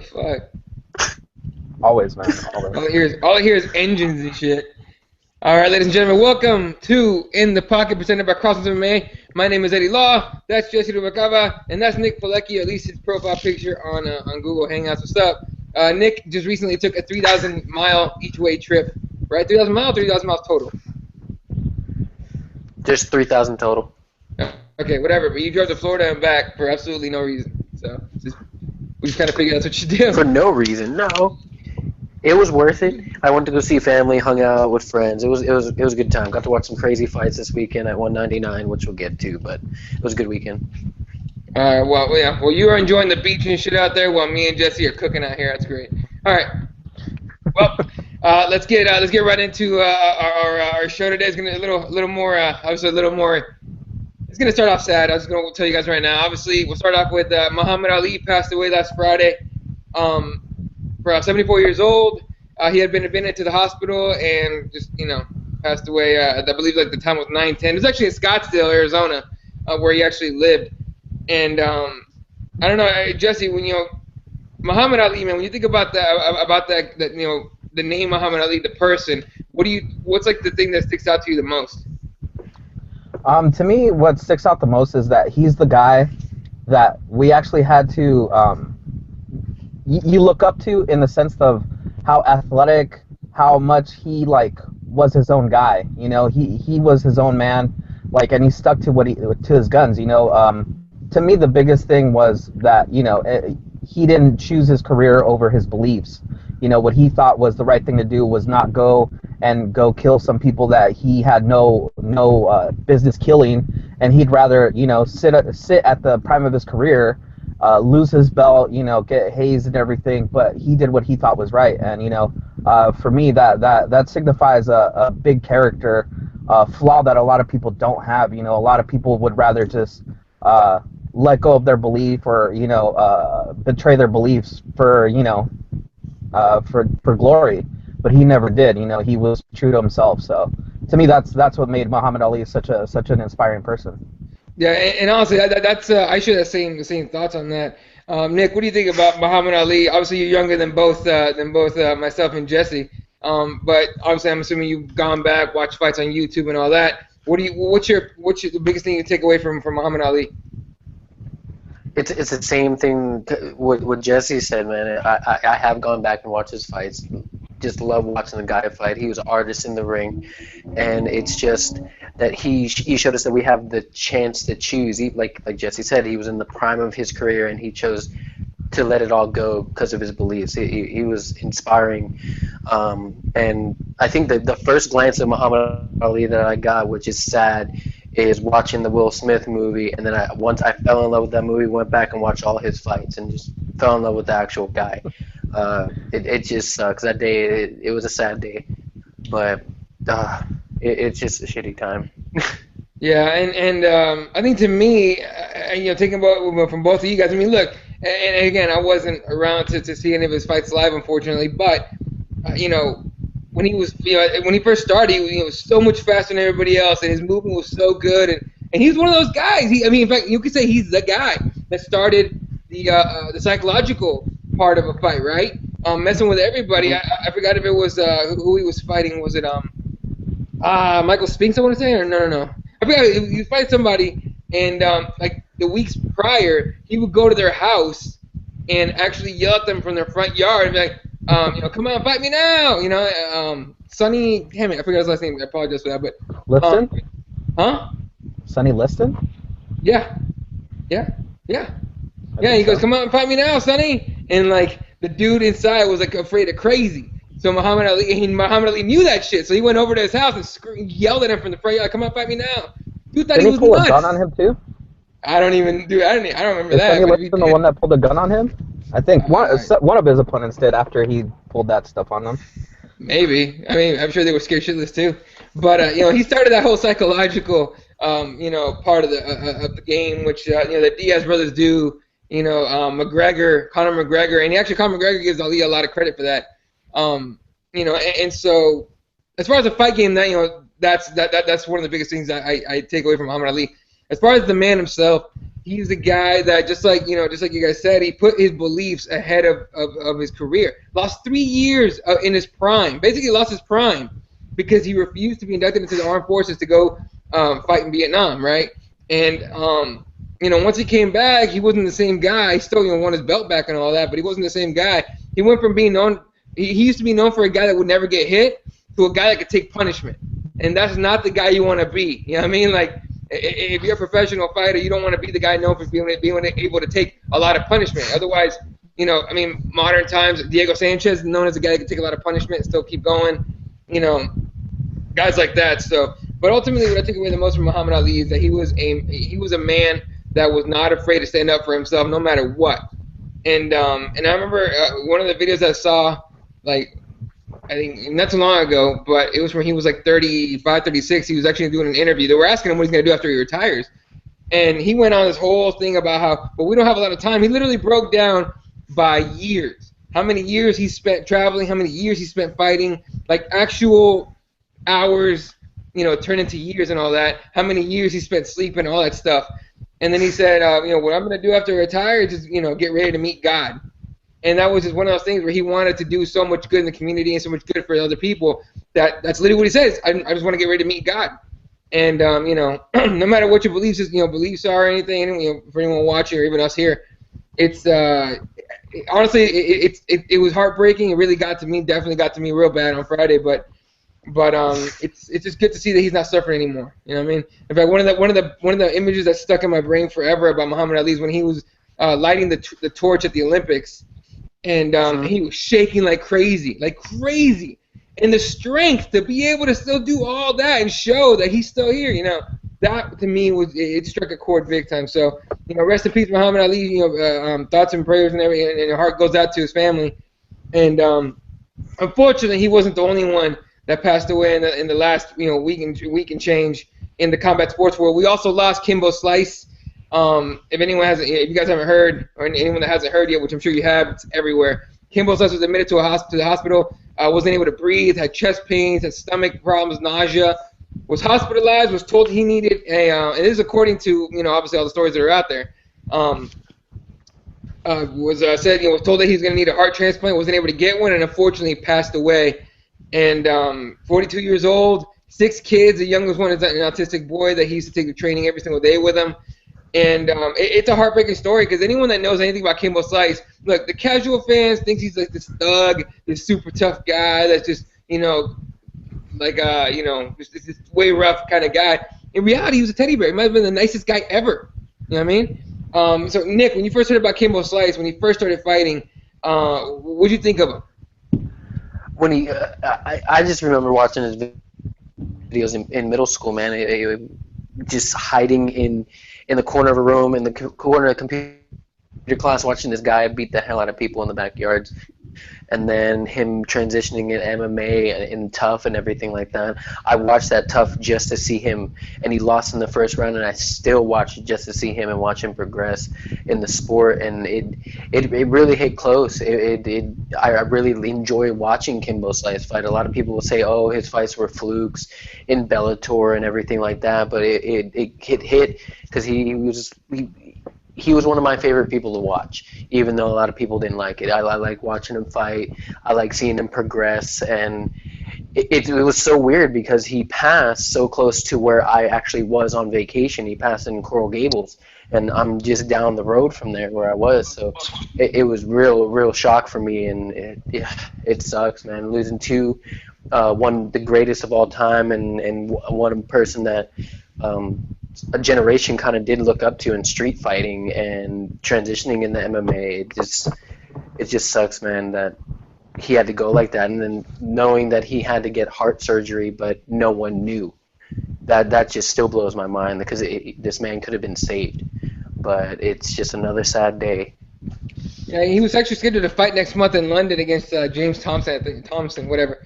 fuck? Always, man. Always. All I hear is engines and shit. All right, ladies and gentlemen, welcome to In the Pocket, presented by CrossBonesMMA. My name is Eddie Law. That's Jesse Rubacava, and that's Nick Pilecki, at least his profile picture on Google Hangouts. What's up? Nick just recently took a 3,000-mile each-way trip, right? 3,000 miles, 3,000 miles total. Just 3,000 total. Okay, whatever. But you drove to Florida and back for absolutely no reason. So we just kind of figured that's what you do. For no reason, no. It was worth it. I went to go see family, hung out with friends. It was a good time. Got to watch some crazy fights this weekend at 199, which we'll get to, but it was a good weekend. Well, you are enjoying the beach and shit out there, while me and Jesse are cooking out here. That's great. All right. Well, let's get right into our show today. It's gonna be a little more. Obviously, a little more. It's gonna start off sad. I was gonna tell you guys right now. Obviously, we'll start off with Muhammad Ali passed away last Friday. For 74 years old. He had been admitted to the hospital and just, passed away. I believe like the time was 9:10. It was actually in Scottsdale, Arizona, where he actually lived. And I don't know, Jesse, when Muhammad Ali, man, when you think about that, the name Muhammad Ali, the person, what's like the thing that sticks out to you the most? To me, what sticks out the most is that he's the guy that we actually had to you look up to, in the sense of how athletic, how much he was his own guy. He was his own man, and he stuck to his guns. To me, the biggest thing was that he didn't choose his career over his beliefs. What he thought was the right thing to do was not go kill some people that he had no business killing, and he'd rather sit at the prime of his career, lose his belt, get hazed and everything, but he did what he thought was right. And for me, that signifies a big character flaw that a lot of people don't have. A lot of people would rather just let go of their belief, or betray their beliefs for glory, but he never did. He was true to himself. So to me, that's what made Muhammad Ali such an inspiring person. Yeah, and honestly, that's I share the same thoughts on that. Nick, what do you think about Muhammad Ali? Obviously, you're younger than both myself and Jesse. But obviously, I'm assuming you've gone back, watched fights on YouTube and all that. What's the biggest thing you take away from Muhammad Ali? It's the same thing what Jesse said, man. I have gone back and watched his fights. Just love watching the guy fight. He was an artist in the ring, and it's just that he showed us that we have the chance to choose. Like Jesse said, he was in the prime of his career, and he chose to let it all go because of his beliefs. He was inspiring, and I think that the first glance of Muhammad Ali that I got, which is sad, is watching the Will Smith movie, and then once I fell in love with that movie, went back and watched all his fights, and just fell in love with the actual guy. It just sucks. That day, it was a sad day, but it's just a shitty time. Yeah, and I think to me, taking about from both of you guys, I mean, look, and again, I wasn't around to see any of his fights live, unfortunately, but when he was, when he first started, he was so much faster than everybody else, and his movement was so good, and he was one of those guys. In fact, you could say he's the guy that started the psychological part of a fight, right? Messing with everybody. I forgot if it was who he was fighting. Was it Michael Spinks, I want to say, or no. I forgot. He was fighting somebody, and like the weeks prior, he would go to their house and actually yell at them from their front yard and be like, come on, fight me now. Sonny, damn it, I forgot his last name. I apologize for that, but Liston? Huh? Sonny Liston? Yeah. He goes, come on, fight me now, Sonny. And like the dude inside was like afraid of crazy. So Muhammad Ali knew that shit. So he went over to his house and yelled at him from the front yard, come on, fight me now. Dude thought he was nuts. Did he pull a gun on him too? I don't remember that. Sonny Liston the one that pulled a gun on him? I think one of his opponents did after he pulled that stuff on them. Maybe. I mean, I'm sure they were scared shitless too. But he started that whole psychological part of the game, which the Diaz brothers do. Conor McGregor, and Conor McGregor gives Ali a lot of credit for that. And so as far as the fight game, that's one of the biggest things I take away from Muhammad Ali. As far as the man himself, he's the guy that just like just like you guys said, he put his beliefs ahead of his career. Lost 3 years in his prime, basically lost his prime because he refused to be inducted into the armed forces to go fight in Vietnam, right? And once he came back, he wasn't the same guy. He still won his belt back and all that, but he wasn't the same guy. He went from being known. He used to be known for a guy that would never get hit to a guy that could take punishment. And that's not the guy you want to be. You know what I mean? Like, if you're a professional fighter, you don't want to be the guy known for being able to take a lot of punishment. Otherwise, modern times, Diego Sanchez is known as a guy that can take a lot of punishment and still keep going. Guys like that. So, but ultimately, what I take away the most from Muhammad Ali is that he was a man that was not afraid to stand up for himself, no matter what. And I remember one of the videos I saw, like, I think not too long ago, but it was when he was like 35, 36. He was actually doing an interview. They were asking him what he's going to do after he retires. And he went on this whole thing about how, well, we don't have a lot of time. He literally broke down by years. How many years he spent traveling, how many years he spent fighting, like actual hours, turn into years and all that. How many years he spent sleeping, all that stuff. And then he said, what I'm going to do after I retire is just, get ready to meet God. And that was just one of those things where he wanted to do so much good in the community and so much good for other people that's literally what he says. I just want to get ready to meet God. And, no matter what your beliefs are or anything, for anyone watching or even us here, it's honestly, it was heartbreaking. It really got to me, definitely got to me real bad on Friday. But it's just good to see that he's not suffering anymore. You know what I mean? In fact, one of the images that stuck in my brain forever about Muhammad Ali is when he was lighting the torch at the Olympics. And he was shaking like crazy. And the strength to be able to still do all that and show that he's still here, that to me it struck a chord big time. So, rest in peace, Muhammad Ali. Thoughts and prayers and everything, and your heart goes out to his family. And unfortunately, he wasn't the only one that passed away in the last week and change in the combat sports world. We also lost Kimbo Slice. If you guys haven't heard, or anyone that hasn't heard yet, which I'm sure you have, it's everywhere. Kimbo Slice was admitted to the hospital, wasn't able to breathe, had chest pains, had stomach problems, nausea, was hospitalized, was told he needed and this is according to, obviously all the stories that are out there, was told that he's going to need a heart transplant, wasn't able to get one, and unfortunately passed away. And 42 years old, 6 kids, the youngest one is an autistic boy that he used to take the training every single day with him. And it's a heartbreaking story because anyone that knows anything about Kimbo Slice, look, the casual fans thinks he's like this thug, this super tough guy that's just, just this way rough kind of guy. In reality, he was a teddy bear. He might have been the nicest guy ever. You know what I mean? So, Nick, when you first heard about Kimbo Slice, when he first started fighting, what did you think of him? When I just remember watching his videos in middle school, man. Just hiding in the corner of a room, in the corner of a computer class, watching this guy beat the hell out of people in the backyards. And then him transitioning in MMA and tough and everything like that. I watched that tough just to see him, and he lost in the first round, and I still watch it just to see him and watch him progress in the sport. And it really hit close. I really enjoy watching Kimbo Slice fight. A lot of people will say, oh, his fights were flukes in Bellator and everything like that, but it hit because he was one of my favorite people to watch, even though a lot of people didn't like it. I like watching him fight. I like seeing him progress, and it was so weird because he passed so close to where I actually was on vacation. He passed in Coral Gables, and I'm just down the road from there where I was. So it was real shock for me, and it sucks, man. Losing one the greatest of all time, and one person that a generation kind of did look up to in street fighting and transitioning into MMA. It just sucks, man, that he had to go like that, and then knowing that he had to get heart surgery, but no one knew. That just still blows my mind because this man could have been saved, but it's just another sad day. Yeah, he was actually scheduled to fight next month in London against James Thompson, whatever.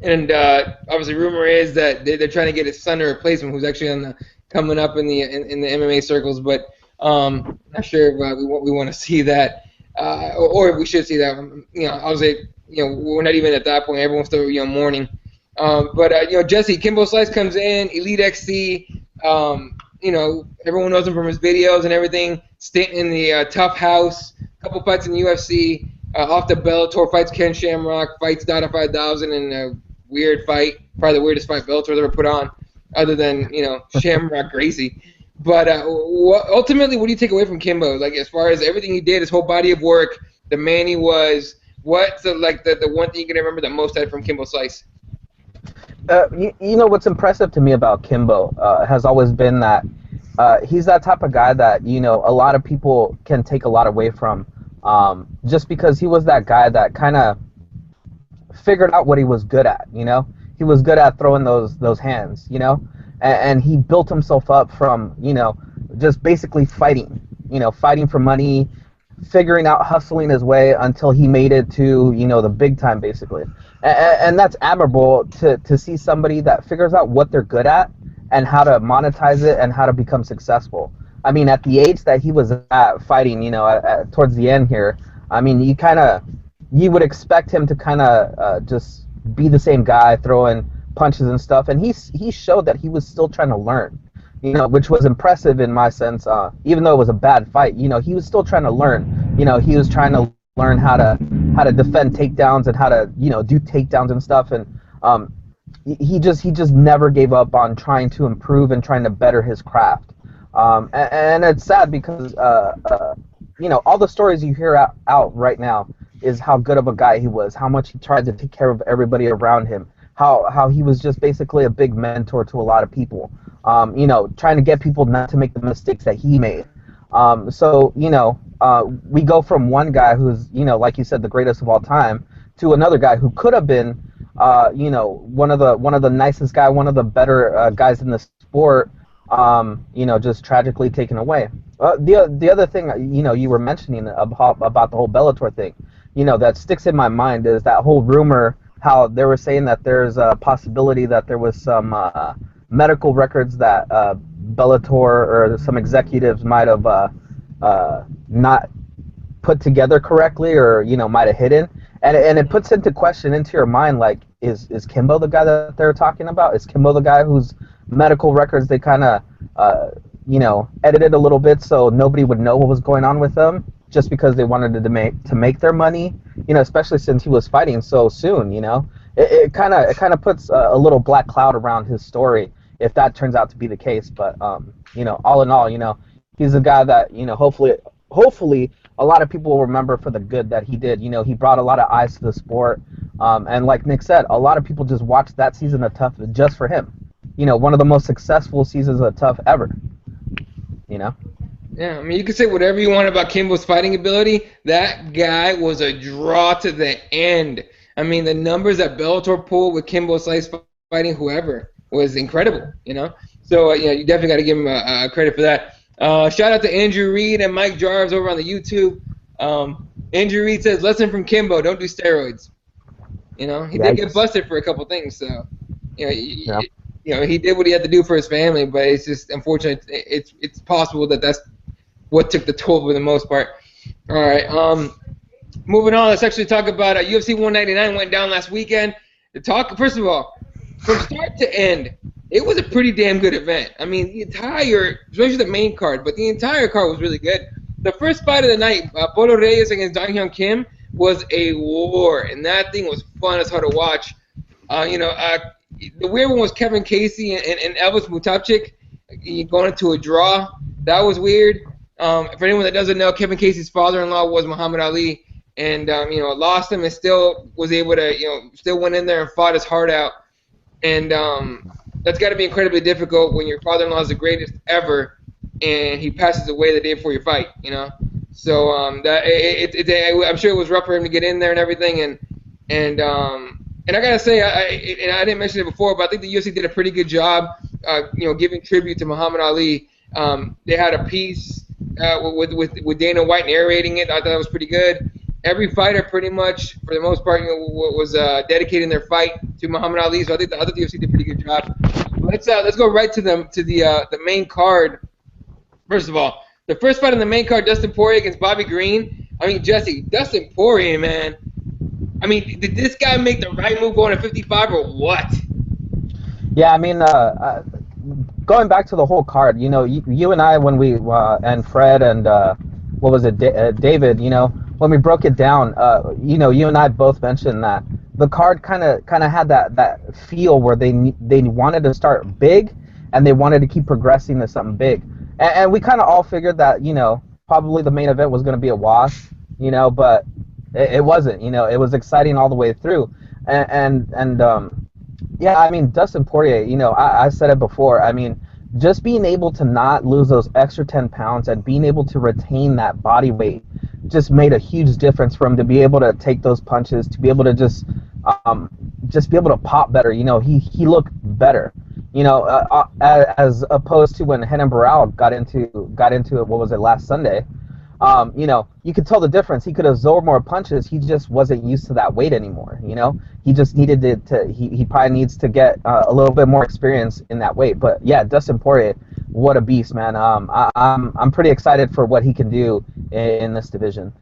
And obviously, rumor is that they're trying to get his son to replace him, who's actually coming up in the MMA circles. But not sure if we want to see that, or if we should see that. Obviously, we're not even at that point. Everyone's still mourning. But Jesse, Kimbo Slice comes in, Elite XC. you know, everyone knows him from his videos and everything. Stint in the Tough House, couple fights in the UFC. Off the Bellator fights Ken Shamrock, fights Dada 5000 in a weird fight, probably the weirdest fight Bellator's ever put on, other than, you know, Shamrock Gracie. But ultimately, what do you take away from Kimbo? Like, as far as everything he did, his whole body of work, the man he was, what's the one thing you can remember the most out from Kimbo Slice? You know what's impressive to me about Kimbo has always been that he's that type of guy that, you know, a lot of people can take a lot away from, just because he was that guy that kind of figured out what he was good at. You know, he was good at throwing those hands. You know, and he built himself up from, you know, just basically fighting. You know, fighting for money, figuring out hustling his way until he made it to, you know, the big time, basically. And that's admirable to see somebody that figures out what they're good at and how to monetize it and how to become successful. I mean, at the age that he was at fighting, you know, towards the end here, I mean, you would expect him to kind of just be the same guy throwing punches and stuff, and he showed that he was still trying to learn, you know, which was impressive in my sense. Even though it was a bad fight, you know, he was still trying to learn. You know, he was trying to learn how to defend takedowns and how to, you know, do takedowns and stuff, and he just never gave up on trying to improve and trying to better his craft. And it's sad because you know, all the stories you hear out right now is how good of a guy he was, how much he tried to take care of everybody around him, how he was just basically a big mentor to a lot of people. You know, trying to get people not to make the mistakes that he made. So, you know, we go from one guy who's, you know, like you said, the greatest of all time, to another guy who could have been, you know, one of the nicest guy, one of the better guys in the sport, you know, just tragically taken away. The other thing, you know, you were mentioning about the whole Bellator thing, you know, that sticks in my mind is that whole rumor, how they were saying that there's a possibility that there was some medical records that Bellator or some executives might have not put together correctly, or, you know, might have hidden, and it puts into question, into your mind, like, is Kimbo the guy that they're talking about? Is Kimbo the guy whose medical records they kind of you know, edited a little bit so nobody would know what was going on with him, just because they wanted to make their money, you know, especially since he was fighting so soon, you know? It kind of puts a little black cloud around his story if that turns out to be the case. But you know, all in all, you know, he's a guy that, you know, hopefully a lot of people will remember for the good that he did. You know, he brought a lot of eyes to the sport, and like Nick said, a lot of people just watched that season of Tough just for him. You know, one of the most successful seasons of Tough ever. You know? Yeah, I mean, you can say whatever you want about Kimbo's fighting ability. That guy was a draw to the end. I mean, the numbers that Bellator pulled with Kimbo Slice fighting whoever was incredible, you know? So, yeah, you definitely got to give him credit for that. Shout out to Andrew Reed and Mike Jarves over on the YouTube. Andrew Reed says, lesson from Kimbo, don't do steroids. You know, he did get busted for a couple things, so, you know, you know, he did what he had to do for his family, but it's just unfortunate. It's possible that that's what took the toll for the most part. All right, moving on. Let's actually talk about UFC 199 went down last weekend. First of all, from start to end, it was a pretty damn good event. I mean, especially the main card, but the entire card was really good. The first fight of the night, Polo Reyes against Dong Hyun Kim, was a war, and that thing was fun as hell to watch. You know, the weird one was Kevin Casey and Elvis Mutapchik going into a draw. That was weird. For anyone that doesn't know, Kevin Casey's father-in-law was Muhammad Ali, and you know, lost him and still was able to, you know, still went in there and fought his heart out. And that's got to be incredibly difficult when your father-in-law is the greatest ever, and he passes away the day before your fight. You know, so I'm sure it was rough for him to get in there and everything, and I gotta say, I didn't mention it before, but I think the UFC did a pretty good job, you know, giving tribute to Muhammad Ali. They had a piece with Dana White narrating it. I thought that was pretty good. Every fighter, pretty much, for the most part, you know, was dedicating their fight to Muhammad Ali. So I think the UFC did a pretty good job. Let's go right to the main card. First of all, the first fight on the main card, Dustin Poirier against Bobby Green. I mean, Jesse, Dustin Poirier, man. I mean, did this guy make the right move going to 55 or what? Yeah, I mean, going back to the whole card, you and I, when we and Fred and what was it, David, when we broke it down, you and I both mentioned that the card kind of had that feel where they wanted to start big and they wanted to keep progressing to something big, and we kind of all figured that probably the main event was going to be a wash, but it wasn't. It was exciting all the way through, and yeah, I mean, Dustin Poirier, I said it before. I mean, just being able to not lose those extra 10 pounds and being able to retain that body weight just made a huge difference for him to be able to take those punches, to be able to just be able to pop better. He looked better, as opposed to when Renan Barão got into it, what was it, last Sunday? You could tell the difference. He could absorb more punches. He just wasn't used to that weight anymore. He just needed he probably needs to get a little bit more experience in that weight. But yeah, Dustin Poirier, what a beast, man. I'm pretty excited for what he can do in this division.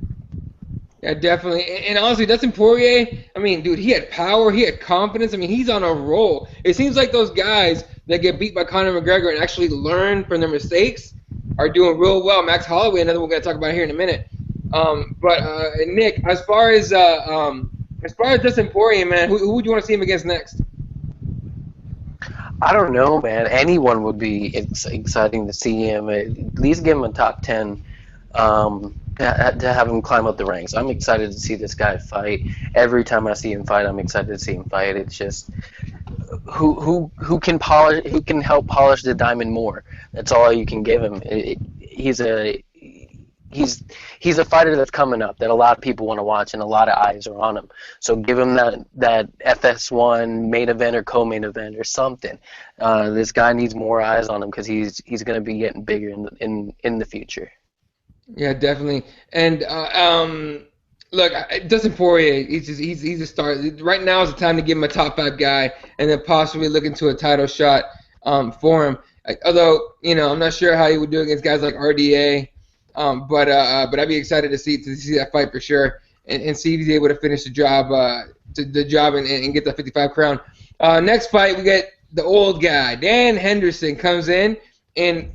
Yeah, definitely. And honestly, Dustin Poirier, I mean, dude, he had power, he had confidence. I mean, he's on a roll. It seems like those guys that get beat by Conor McGregor and actually learn from their mistakes are doing real well. Max Holloway, another one we're going to talk about here in a minute. But Nick, as far as Dustin Poirier, man, who would you want to see him against next? I don't know, man. Anyone would be exciting to see him. At least give him a top 10 to have him climb up the ranks. I'm excited to see this guy fight. Every time I see him fight, I'm excited to see him fight. It's just who can help polish the diamond more. That's all you can give him. He's a fighter that's coming up that a lot of people want to watch and a lot of eyes are on him. So give him that FS1 main event or co-main event or something. This guy needs more eyes on him because he's going to be getting bigger in the future. Yeah, definitely. And look, Dustin Poirier, he's a star. Right now is the time to give him a top 5 guy and then possibly look into a title shot for him. Although, I'm not sure how he would do against guys like RDA. But I'd be excited to see that fight for sure and see if he's able to finish the job and get the 55 crown. Next fight, we get the old guy. Dan Henderson comes in and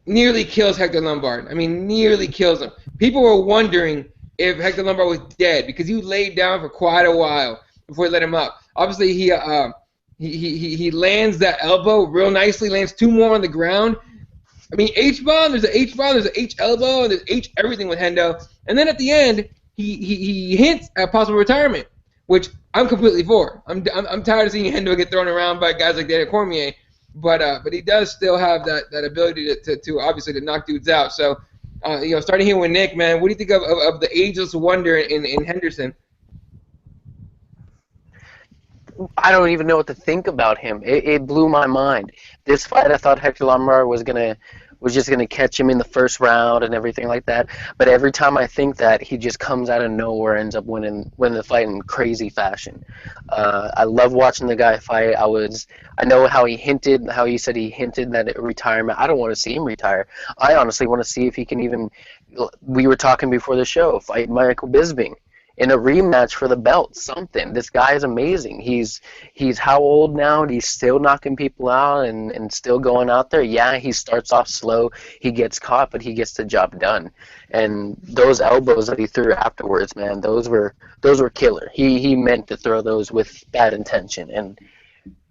nearly kills Hector Lombard. I mean, nearly kills him. People were wondering if Hector Lombard was dead because he laid down for quite a while before he let him up. Obviously, he lands that elbow real nicely, lands 2 more on the ground. I mean, H-bomb, there's an H-bomb, there's an H-elbow, and there's H everything with Hendo. And then at the end, he hints at possible retirement, which I'm completely for. I'm tired of seeing Hendo get thrown around by guys like Daniel Cormier. But he does still have that ability to obviously to knock dudes out. So, starting here with Nick, man, what do you think of the ageless wonder in Henderson? I don't even know what to think about him. It blew my mind. This fight, I thought Hector Lombard was just gonna catch him in the first round and everything like that. But every time I think that, he just comes out of nowhere, ends up winning the fight in crazy fashion. I love watching the guy fight. I know how he said he hinted that retirement. I don't want to see him retire. I honestly want to see if he can even. We were talking before the show, fight Michael Bisping in a rematch for the belt, something. This guy is amazing. He's how old now, and he's still knocking people out and still going out there. Yeah, he starts off slow, he gets caught, but he gets the job done. And those elbows that he threw afterwards, man, those were killer. He meant to throw those with bad intention. And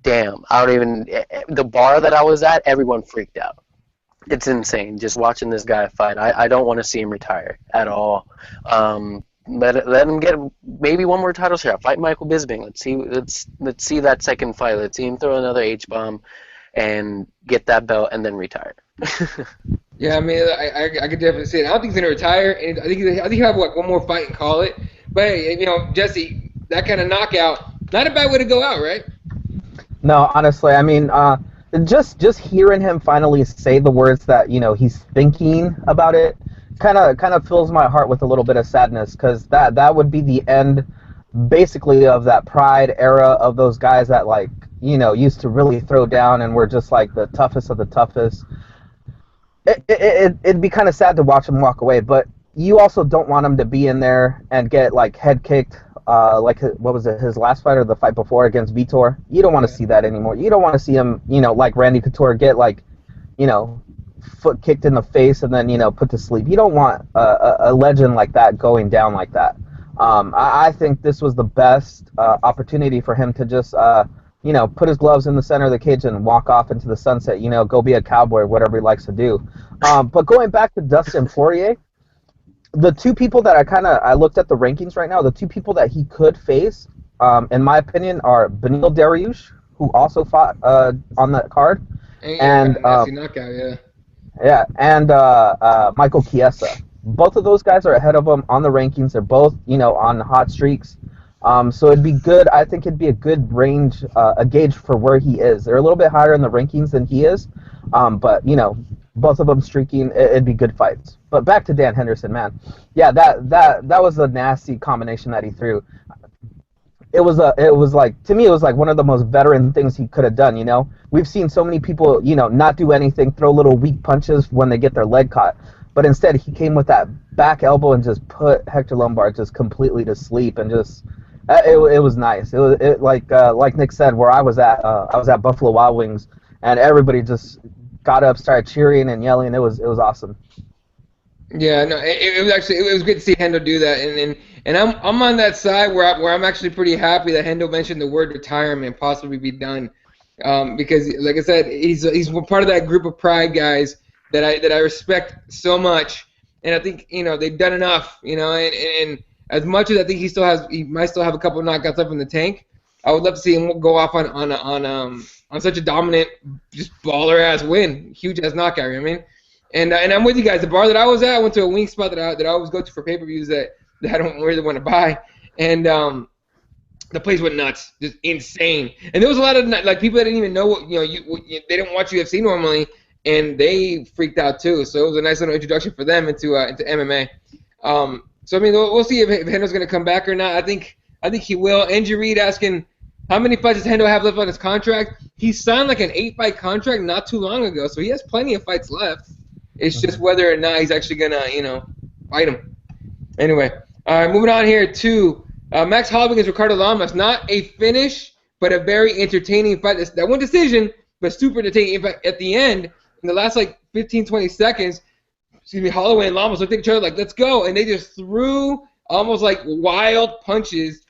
damn, the bar that I was at, everyone freaked out. It's insane just watching this guy fight. I don't want to see him retire at all. Let him get maybe one more title shot. Fight Michael Bisping. Let's see that second fight. Let's see him throw another H-bomb and get that belt and then retire. Yeah, I mean, I could definitely see it. I don't think he's gonna retire, and I think he'll have one more fight and call it. But Jesse, that kind of knockout, not a bad way to go out, right? No, honestly, I mean, just hearing him finally say the words that he's thinking about it. Kind of fills my heart with a little bit of sadness because that would be the end, basically, of that Pride era of those guys that used to really throw down and were just like the toughest of the toughest. It'd be kind of sad to watch him walk away, but you also don't want him to be in there and get head kicked. What was it, his last fight or the fight before against Vitor? You don't want to see that anymore. You don't want to see him, like Randy Couture, get you know, foot kicked in the face and then, you know, put to sleep. You don't want a legend like that going down like that. I think this was the best opportunity for him to just, you know, put his gloves in the center of the cage and walk off into the sunset, you know, go be a cowboy, whatever he likes to do. But going back to Dustin Poirier, the two people that I looked at the rankings right now, the two people that he could face, in my opinion, are Beneil Dariush, who also fought on that card, Yeah, and nasty knockout, yeah. yeah, and Michael Chiesa. Both of those guys are ahead of him on the rankings. They're both, you know, on hot streaks. So it'd be good. I think it'd be a good range, a gauge for where he is. They're a little bit higher in the rankings than he is, but you know, both of them streaking. It'd be good fights. But back to Dan Henderson, man. Yeah, that was a nasty combination that he threw. It was like, to me, it was like one of the most veteran things he could have done. You know, we've seen so many people, you know, not do anything, throw little weak punches when they get their leg caught, but instead he came with that back elbow and just put Hector Lombard just completely to sleep, and just it was nice. It was like Nick said, where I was at Buffalo Wild Wings, and everybody just got up, started cheering and yelling. It was awesome. Yeah, no, it was great to see Hendo do that, and I'm on that side where I'm actually pretty happy that Hendo mentioned the word retirement, possibly be done, because like I said, he's part of that group of pride guys that I respect so much, and I think, you know, they've done enough, you know, and as much as I think he might still have a couple of knockouts up in the tank, I would love to see him go off on such a dominant, just baller ass win, huge ass knockout. You know what I mean? And I'm with you guys. The bar that I was at, I went to a wing spot that I always go to for pay-per-views that I don't really want to buy, and the place went nuts, just insane. And there was a lot of like people that didn't even know what, you know, they didn't watch UFC normally, and they freaked out too. So it was a nice little introduction for them into MMA. So I mean, we'll see if Hendo's going to come back or not. I think he will. Angie Reid asking, how many fights does Hendo have left on his contract? He signed like an 8-fight contract not too long ago, so he has plenty of fights left. It's just whether or not he's actually going to, you know, fight him. Anyway, all right, moving on here to Max Holloway against Ricardo Lamas. Not a finish, but a very entertaining fight. That one decision, but super entertaining. In fact, at the end, in the last like 15, 20 seconds, Holloway and Lamas looked at each other like, let's go. And they just threw almost like wild punches.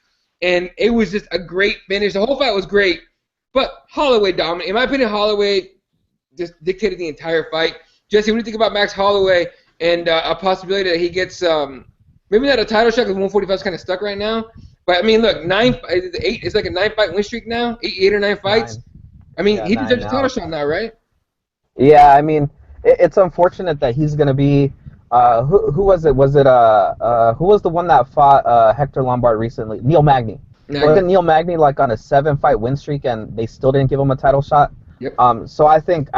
And it was just a great finish. The whole fight was great. But Holloway dominated. In my opinion, Holloway just dictated the entire fight. Jesse, what do you think about Max Holloway and a possibility that he gets maybe not a title shot because 145 is kind of stuck right now? But I mean, look, 8. It's like a 9-fight win streak now. 8 or 9 fights. 9. I mean, he deserves a title shot now, right? Yeah, I mean, it's unfortunate that he's going to be. Who was it? Was it who was the one that fought Hector Lombard recently? Neil Magny. Wasn't Neil Magny like on a 7-fight win streak and they still didn't give him a title shot? Yep. So I think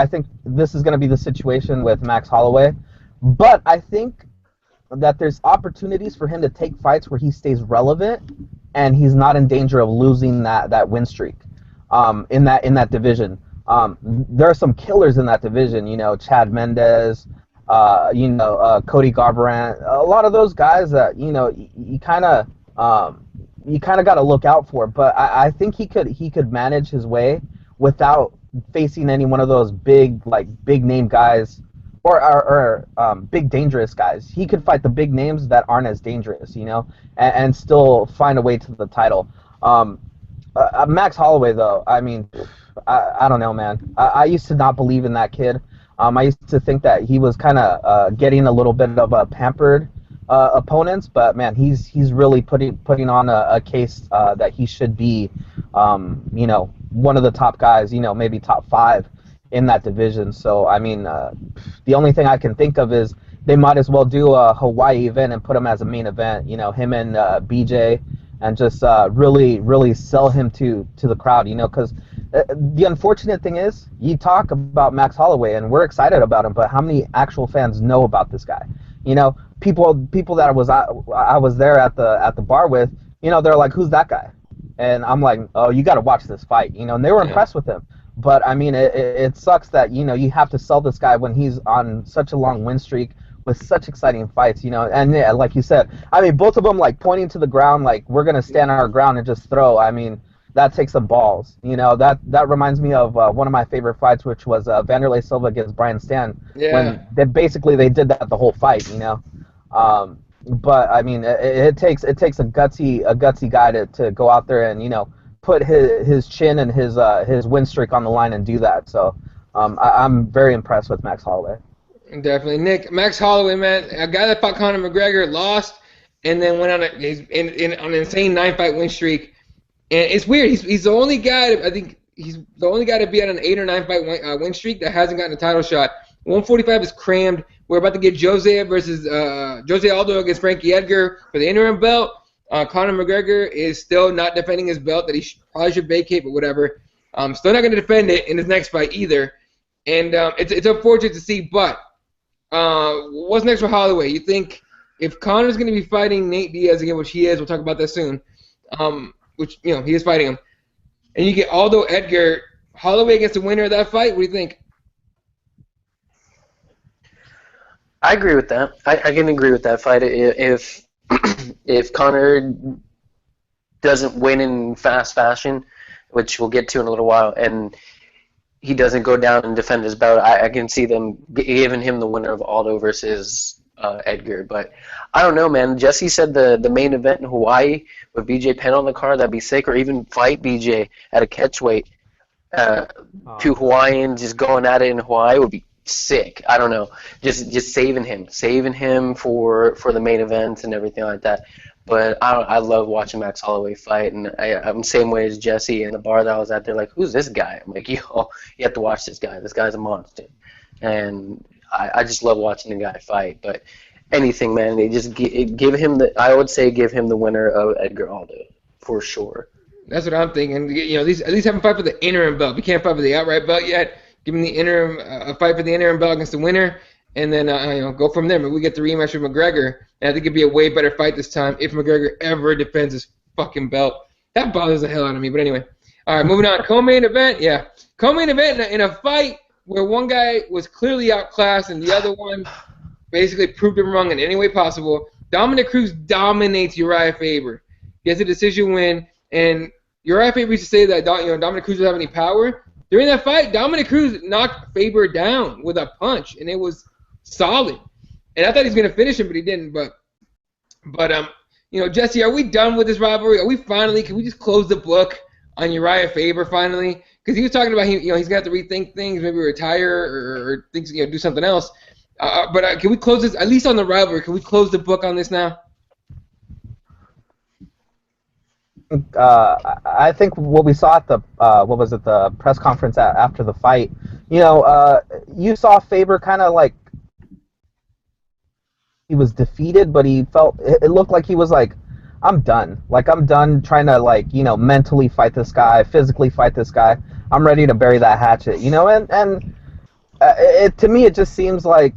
this is going to be the situation with Max Holloway, but I think that there's opportunities for him to take fights where he stays relevant and he's not in danger of losing that win streak. In that division, there are some killers in that division. You know, Chad Mendez, Cody Garbrandt, a lot of those guys that, you know, you kind of got to look out for. But I think he could manage his way without facing any one of those big name guys or big dangerous guys. He could fight the big names that aren't as dangerous, you know, and still find a way to the title. Max Holloway, though, I mean, I don't know, man. I used to not believe in that kid. I used to think that he was kind of getting a little bit of a pampered opponents, but man, he's really putting on a case that he should be, you know, one of the top guys, you know, maybe top 5 in that division. So I mean, the only thing I can think of is they might as well do a Hawaii event and put him as a main event. You know, him and BJ, and just really sell him to the crowd. You know, because the unfortunate thing is, you talk about Max Holloway and we're excited about him, but how many actual fans know about this guy? You know, people that I was there at the bar with, you know, they're like, who's that guy? And I'm like, oh, you got to watch this fight, you know. And they were impressed with him. But I mean, it sucks that, you know, you have to sell this guy when he's on such a long win streak with such exciting fights, you know. And yeah, like you said, I mean, both of them like pointing to the ground, like we're gonna stand our ground and just throw. I mean, that takes some balls. You know, that reminds me of one of my favorite fights, which was Vanderlei Silva against Brian Stann, Yeah. when they did that the whole fight. You know, but I mean, it takes a gutsy guy to go out there and, you know, put his chin and his win streak on the line and do that. So I'm very impressed with Max Holloway. Definitely, Nick. Max Holloway, man, a guy that fought Conor McGregor, lost, and then went on on an insane 9-fight win streak. And it's weird. He's the only guy. I think he's the only guy to be on an 8 or 9-fight win streak that hasn't gotten a title shot. 145 is crammed. We're about to get Jose Aldo against Frankie Edgar for the interim belt. Conor McGregor is still not defending his belt that he probably should vacate, but whatever. Still not going to defend it in his next fight either. And it's unfortunate to see, but what's next for Holloway? You think if Conor's going to be fighting Nate Diaz again, which he is, we'll talk about that soon, which, you know, he is fighting him, and you get Aldo Edgar, Holloway against the winner of that fight, what do you think? I agree with that. I can agree with that fight. If if Conor doesn't win in fast fashion, which we'll get to in a little while, and he doesn't go down and defend his belt, I can see them giving him the winner of Aldo versus Edgar. But I don't know, man. Jesse said the main event in Hawaii with BJ Penn on the card, that'd be sick, or even fight BJ at a catchweight. Two Hawaiians just going at it in Hawaii would be sick. I don't know. Just saving him for the main event and everything like that. But I love watching Max Holloway fight, and I'm the same way as Jesse. In the bar that I was at, they're like, "Who's this guy?" I'm like, "Yo, you have to watch this guy. This guy's a monster." And I just love watching the guy fight. But anything, man, they just give him the. I would say give him the winner of Edgar Aldo for sure. That's what I'm thinking. You know, at least have him fight for the interim belt. We can't fight for the outright belt yet. Give him the interim a fight for the interim belt against the winner, and then you know, go from there. Maybe we get the rematch with McGregor, and I think it'd be a way better fight this time if McGregor ever defends his fucking belt. That bothers the hell out of me. But anyway, all right, moving on. Co-main event, yeah, co-main event in a fight where one guy was clearly outclassed and the other one basically proved him wrong in any way possible. Dominic Cruz dominates Uriah Faber. He has a decision win, and Uriah Faber used to say that Dominic Cruz doesn't have any power. During that fight, Dominic Cruz knocked Faber down with a punch, and it was solid. And I thought he was going to finish him, but he didn't. But you know, Jesse, are we done with this rivalry? Can we just close the book on Uriah Faber finally? Because he was talking about he's going to have to rethink things, maybe retire or things, do something else. But can we close this, at least on the rivalry? Can we close the book on this now? I think what we saw at the press conference after the fight, you saw Faber kind of like he was defeated, but it looked like he was like, I'm done. Like, I'm done trying to mentally fight this guy, physically fight this guy. I'm ready to bury that hatchet, and to me it just seems like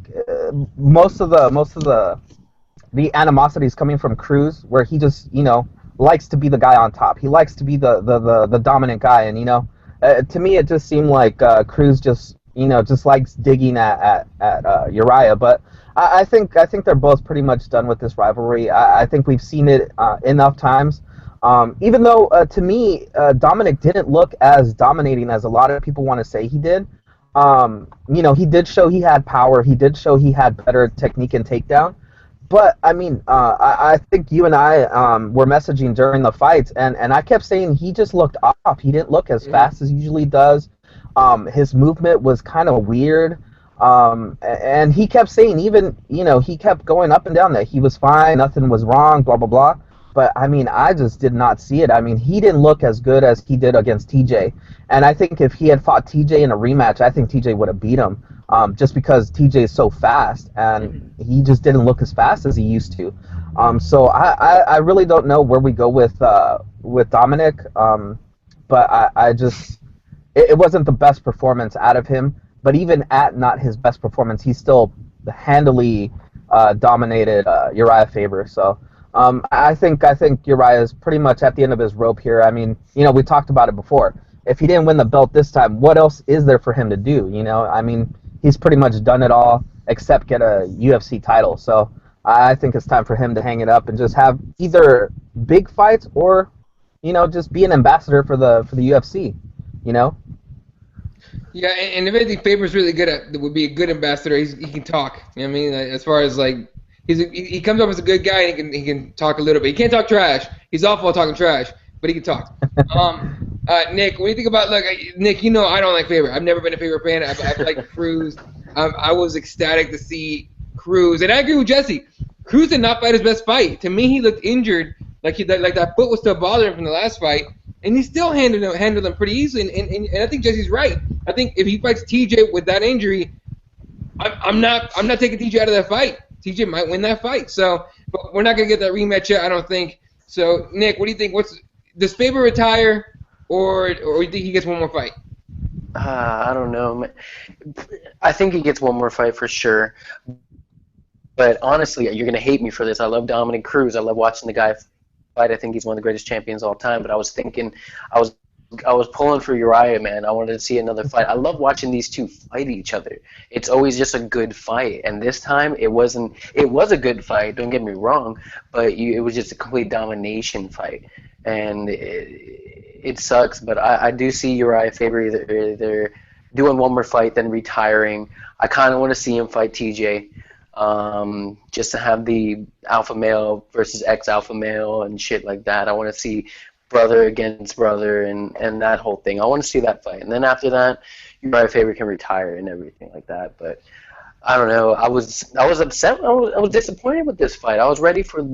most of the animosity is coming from Cruz, where he just likes to be the guy on top. He likes to be the dominant guy, and to me it just seemed like Cruz just likes digging at Uriah. But I think they're both pretty much done with this rivalry. I think we've seen it enough times. Even though to me Dominic didn't look as dominating as a lot of people want to say he did. He did show he had power. He did show he had better technique and takedown. But, I think you and I were messaging during the fights, and I kept saying he just looked off. He didn't look as fast as he usually does. His movement was kind of weird. And he kept saying he kept going up and down that he was fine, nothing was wrong, blah, blah, blah. But, I just did not see it. He didn't look as good as he did against TJ. And I think if he had fought TJ in a rematch, I think TJ would have beat him. Just because TJ is so fast, and he just didn't look as fast as he used to. So I really don't know where we go with Dominic. But it wasn't the best performance out of him. But even at not his best performance, he still handily dominated Uriah Faber. So I think Uriah is pretty much at the end of his rope here. We talked about it before. If he didn't win the belt this time, what else is there for him to do? He's pretty much done it all except get a UFC title. So I think it's time for him to hang it up and just have either big fights or, just be an ambassador for the UFC. You know. Yeah, and if anything, Faber's really good at would be a good ambassador. He can talk. You know what I mean? Like, as far as like he comes up as a good guy and he can talk a little bit. He can't talk trash. He's awful at talking trash, but he can talk. Nick, what do you think about Nick? You know I don't like Faber. I've never been a Faber fan. I've liked Cruz. I was ecstatic to see Cruz, and I agree with Jesse. Cruz did not fight his best fight. To me, he looked injured, like that foot was still bothering him from the last fight, and he still handled him pretty easily. And I think Jesse's right. I think if he fights TJ with that injury, I'm not taking TJ out of that fight. TJ might win that fight. So, but we're not gonna get that rematch yet, I don't think. So, Nick, what do you think? Does Faber retire, or you think he gets one more fight? I don't know. I think he gets one more fight for sure. But honestly, you're going to hate me for this. I love Dominic Cruz. I love watching the guy fight. I think he's one of the greatest champions of all time. But I was thinking, I was pulling for Uriah, man. I wanted to see another fight. I love watching these two fight each other. It's always just a good fight. And this time, it wasn't. It was a good fight. Don't get me wrong. But it was just a complete domination fight. And it sucks. But I do see Uriah Faber either doing one more fight, then retiring. I kind of want to see him fight TJ. Just to have the alpha male versus ex-alpha male and shit like that. I want to see brother against brother and that whole thing. I want to see that fight. And then after that, Uriah Faber can retire and everything like that. But I don't know. I was upset. I was disappointed with this fight. I was ready for.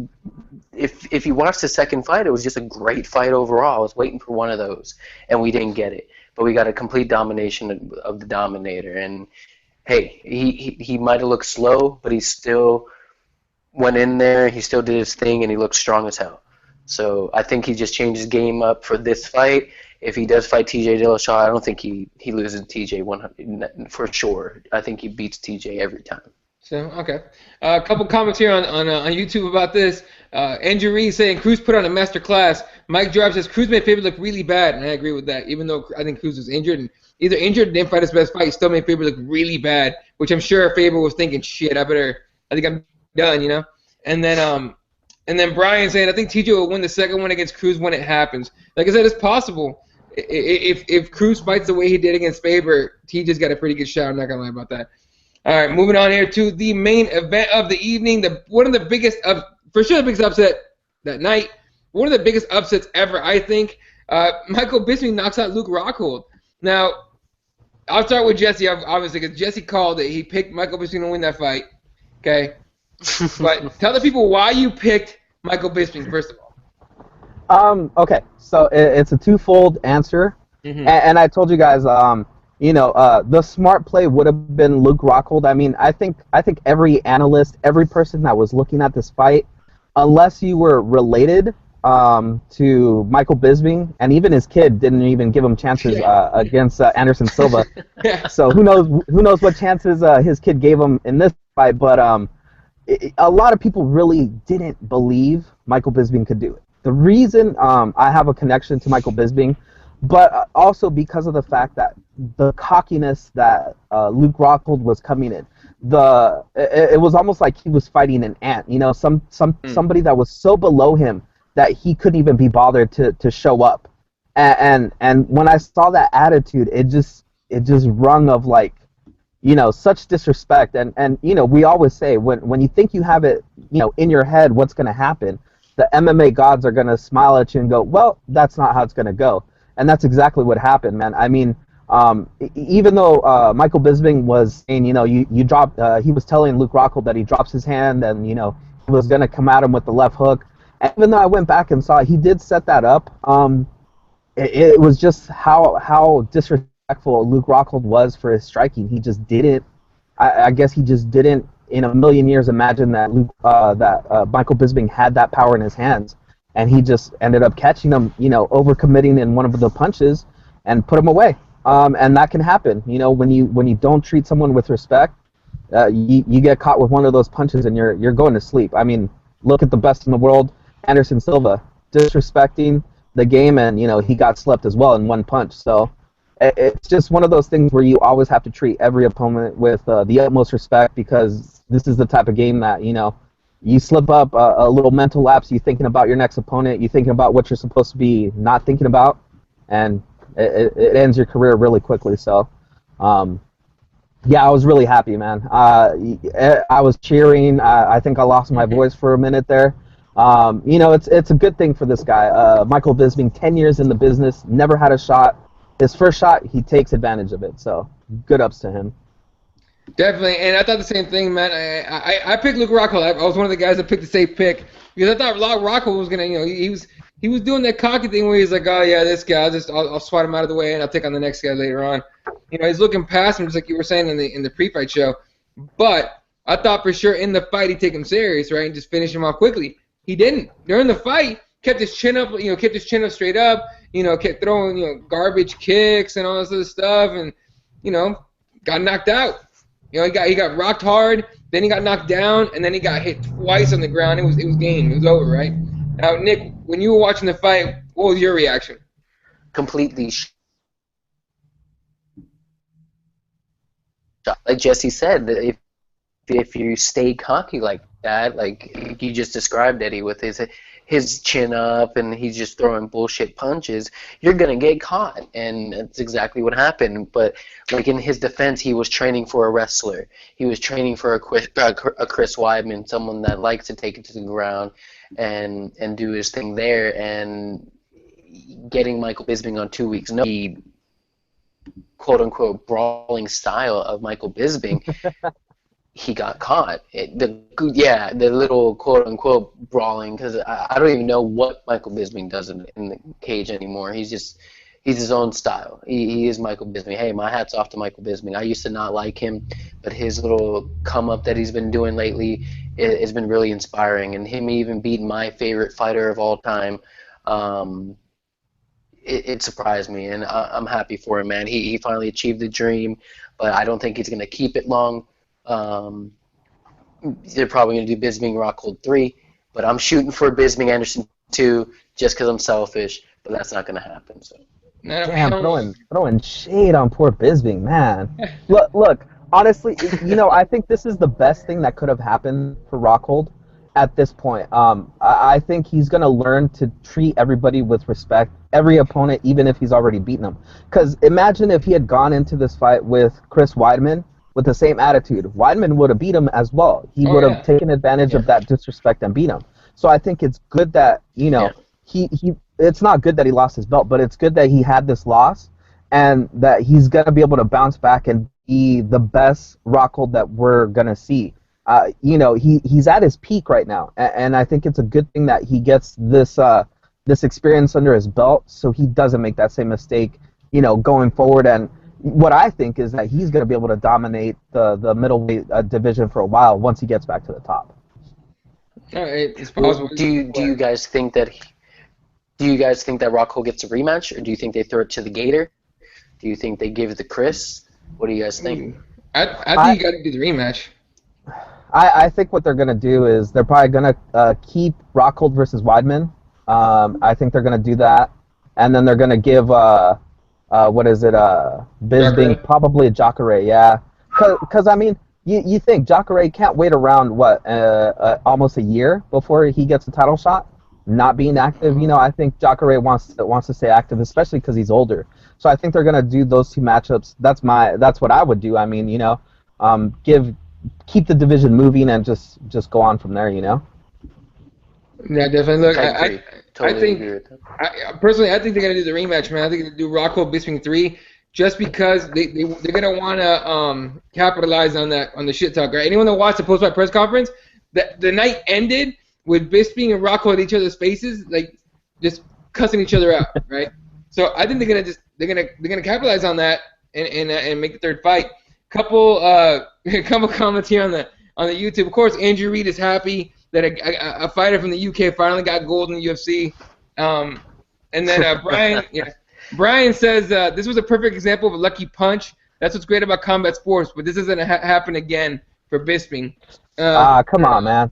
If you watched the second fight, it was just a great fight overall. I was waiting for one of those, and we didn't get it. But we got a complete domination of the Dominator. And hey, he might have looked slow, but he still went in there. He still did his thing, and he looked strong as hell. So I think he just changed his game up for this fight. If he does fight TJ Dillashaw, I don't think he loses TJ 100 for sure. I think he beats TJ every time. So okay, a couple comments here on YouTube about this. Andrew Reed saying Cruz put on a master class. Mike Drive says Cruz made Faber look really bad, and I agree with that. Even though I think Cruz was injured and either injured or didn't fight his best fight, he still made Faber look really bad. Which I'm sure Faber was thinking, shit, I think I'm done, you know. And then Brian saying I think TJ will win the second one against Cruz when it happens. Like I said, it's possible. If Cruz fights the way he did against Faber, TJ's got a pretty good shot. I'm not gonna lie about that. All right, moving on here to the main event of the evening. One of the biggest, for sure, the biggest upset that night. One of the biggest upsets ever, I think. Michael Bisping knocks out Luke Rockhold. Now, I'll start with Jesse, obviously, because Jesse called it. He picked Michael Bisping to win that fight. Okay, but tell the people why you picked Michael Bisping first of all. Okay, so it's a twofold answer, and I told you guys, the smart play would have been Luke Rockhold. I mean, I think every analyst, every person that was looking at this fight, unless you were related to Michael Bisping, and even his kid didn't even give him chances against Anderson Silva. So who knows what chances his kid gave him in this fight? But a lot of people really didn't believe Michael Bisping could do it. The reason I have a connection to Michael Bisping, but also because of the fact that the cockiness that Luke Rockhold was coming in, it was almost like he was fighting an ant. Somebody that was so below him that he couldn't even be bothered to show up. And when I saw that attitude, it just rung of like, such disrespect. And we always say when you think you have it, in your head what's going to happen, the MMA gods are going to smile at you and go, well, that's not how it's going to go. And that's exactly what happened, man. I mean, even though Michael Bisping was saying, you drop, he was telling Luke Rockhold that he drops his hand and, he was going to come at him with the left hook. And even though I went back and saw he did set that up, it was just how disrespectful Luke Rockhold was for his striking. He just didn't, I guess he just didn't in a million years imagine that Michael Bisping had that power in his hands. And he just ended up catching him, overcommitting in one of the punches and put him away. And that can happen, when you don't treat someone with respect, you get caught with one of those punches and you're going to sleep. I mean, look at the best in the world, Anderson Silva, disrespecting the game, and he got slept as well in one punch. So it's just one of those things where you always have to treat every opponent with the utmost respect, because this is the type of game that you slip up a little mental lapse. You're thinking about your next opponent. You're thinking about what you're supposed to be not thinking about, and it ends your career really quickly. So, yeah, I was really happy, man. I was cheering. I think I lost my voice for a minute there. It's a good thing for this guy. Michael Bisping, 10 years in the business, never had a shot. His first shot, he takes advantage of it. So, good ups to him. Definitely, and I thought the same thing, man. I picked Luke Rockhold. I was one of the guys that picked the safe pick because I thought Rockhold was gonna, he was doing that cocky thing where he's like, oh yeah, this guy, I'll swat him out of the way and I'll take on the next guy later on. He's looking past him just like you were saying in the pre-fight show. But I thought for sure in the fight he'd take him serious, right, and just finish him off quickly. He didn't. During the fight, kept his chin up, straight up, kept throwing, garbage kicks and all this other stuff, and got knocked out. He got rocked hard, then he got knocked down, and then he got hit twice on the ground. It was game. It was over, right? Now, Nick, when you were watching the fight, what was your reaction? Completely like Jesse said, if you stay cocky like that, like you just described, Eddie, with his chin up and he's just throwing bullshit punches, you're gonna get caught, and that's exactly what happened. But like in his defense, he was training for a wrestler. He was training for a Chris Weidman, someone that likes to take it to the ground and do his thing there. And getting Michael Bisping on 2 weeks' notice, the quote-unquote brawling style of Michael Bisping, he got caught. The little quote-unquote brawling, because I don't even know what Michael Bisping does in the cage anymore. He's his own style. He is Michael Bisping. Hey, my hat's off to Michael Bisping. I used to not like him, but his little come-up that he's been doing lately has been really inspiring. And him even beating my favorite fighter of all time, it surprised me, and I'm happy for him, man. He finally achieved the dream, but I don't think he's going to keep it long. They're probably going to do Bisping Rockhold 3, but I'm shooting for Bisping Anderson 2 just because I'm selfish, but that's not going to happen. So. Damn, throwing shade on poor Bisping, man. Look, honestly, I think this is the best thing that could have happened for Rockhold at this point. I think he's going to learn to treat everybody with respect, every opponent, even if he's already beaten them. Because imagine if he had gone into this fight with Chris Weidman with the same attitude. Weidman would have beat him as well. He would have taken advantage of that disrespect and beat him. So I think it's good that, it's not good that he lost his belt, but it's good that he had this loss and that he's going to be able to bounce back and be the best Rockhold that we're going to see. He's at his peak right now, and I think it's a good thing that he gets this experience under his belt so he doesn't make that same mistake, going forward. And what I think is that he's going to be able to dominate the middleweight division for a while once he gets back to the top. It's possible. Do you guys think that Rockhold gets a rematch, or do you think they throw it to the Gator? Do you think they give it to Chris? What do you guys think? I think you got to do the rematch. I think what they're going to do is they're probably going to keep Rockhold versus Weidman. I think they're going to do that, and then they're going to give Bisping probably a Jacare, yeah. Because I mean, you think Jacare can't wait around almost a year before he gets a title shot, not being active. I think Jacare wants to stay active, especially because he's older. So I think they're going to do those two matchups. That's what I would do. I mean, keep the division moving and just go on from there. Yeah, definitely. Look, I think personally, I think they're gonna do the rematch, man. I think they're gonna do Rockhold Bisping 3, just because they're gonna wanna capitalize on the shit talk, right? Anyone that watched the post-fight press conference, the night ended with Bisping and Rockhold at each other's faces, like just cussing each other out, right? So I think they're gonna capitalize on that and make the third fight. Couple comments here on the YouTube. Of course, Andrew Reed is happy that a fighter from the UK finally got gold in the UFC. And then Brian says this was a perfect example of a lucky punch. That's what's great about combat sports, but this isn't happen again for Bisping. Come on, man.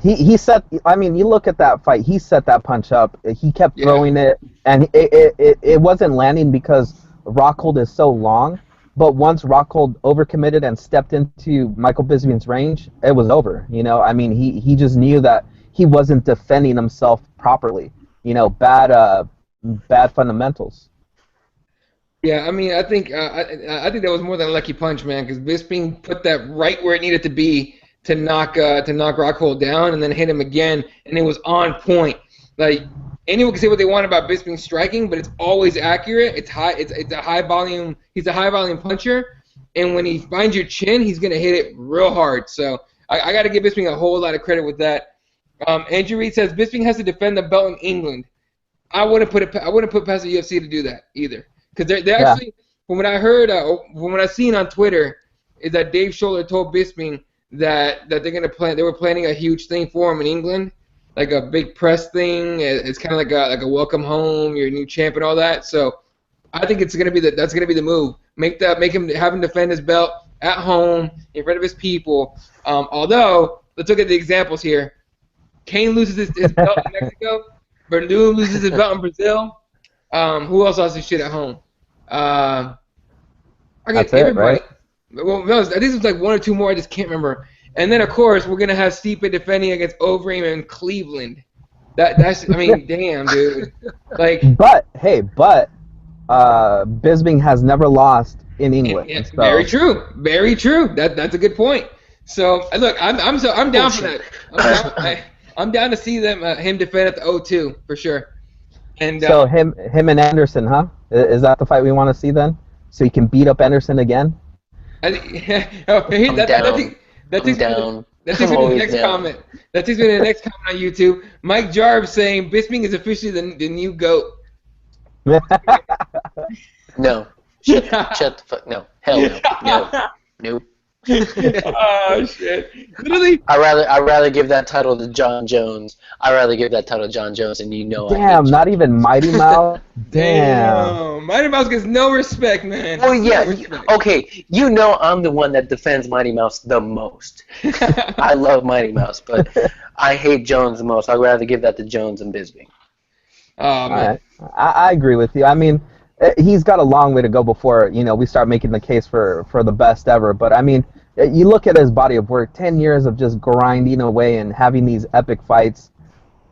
He set. I mean, you look at that fight. He set that punch up. He kept throwing it, and it wasn't landing because Rockhold is so long But once Rockhold overcommitted and stepped into Michael Bisping's range, it was over. You know, I mean, he just knew that he wasn't defending himself properly. You know, bad fundamentals. Yeah, I mean, I think that was more than a lucky punch, man, because Bisping put that right where it needed to be to knock Rockhold down, and then hit him again, and it was on point. Like anyone can say what they want about Bisping striking, but it's always accurate. It's high. It's a high volume. He's a high volume puncher, and when he finds your chin, he's gonna hit it real hard. So I got to give Bisping a whole lot of credit with that. Andrew Reed says Bisping has to defend the belt in England. I wouldn't put past the UFC to do that either. Because they're actually, from what I heard, from what I've seen on Twitter, is that Dave Scholler told Bisping that they were planning a huge thing for him in England, like a big press thing. It's kind of like a welcome home, your new champ and all that. So I think that's gonna be the move. Have him defend his belt at home in front of his people. Although let's look at the examples here. Kane loses his belt in Mexico. Verdun loses his belt in Brazil. Who else lost his shit at home? I That's everybody. Right? Well, no, I think it was like one or two more. I just can't remember. And then of course we're gonna have Stipe defending against Overeem in Cleveland. That's I mean, damn, dude. Like, but Bisping has never lost in England. Yeah, so. Very true. Very true. That's a good point. So look, I'm down for that. I'm down to see him defend at the O2 for sure. And so him and Anderson, huh? Is that the fight we want to see then? So he can beat up Anderson again? That takes me to the next comment. That takes me to the next comment on YouTube. Mike Jarb saying Bisping is officially the new GOAT. No. Shut the fuck. No. Hell no. No. Nope. Oh shit! Literally, I'd rather give that title to John Jones. I'd rather give that title to John Jones, and you know. Damn, not even Mighty Mouse. Damn. Mighty Mouse gets no respect, man. Oh yeah. Okay, you know I'm the one that defends Mighty Mouse the most. I love Mighty Mouse, but I hate Jones the most. I'd rather give that to Jones and Bisping. Oh man. Right. I agree with you. I mean, he's got a long way to go before we start making the case for the best ever. But I mean, you look at his body of work, 10 years of just grinding away and having these epic fights.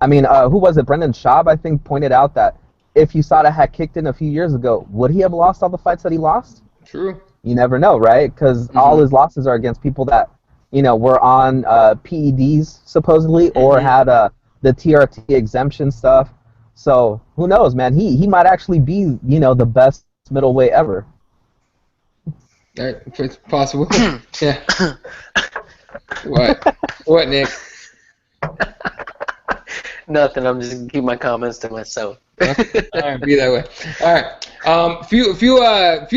I mean, who was it? Brendan Schaub, I think, pointed out that if USADA had kicked in a few years ago, would he have lost all the fights that he lost? True. You never know, right? Because all his losses are against people that were on PEDs supposedly or had the TRT exemption stuff. So who knows, man? He might actually be, the best middleweight ever. It's possible. Yeah. What, Nick? Nothing. I'm just gonna keep my comments to myself. Okay. All right, be that way. All right. Few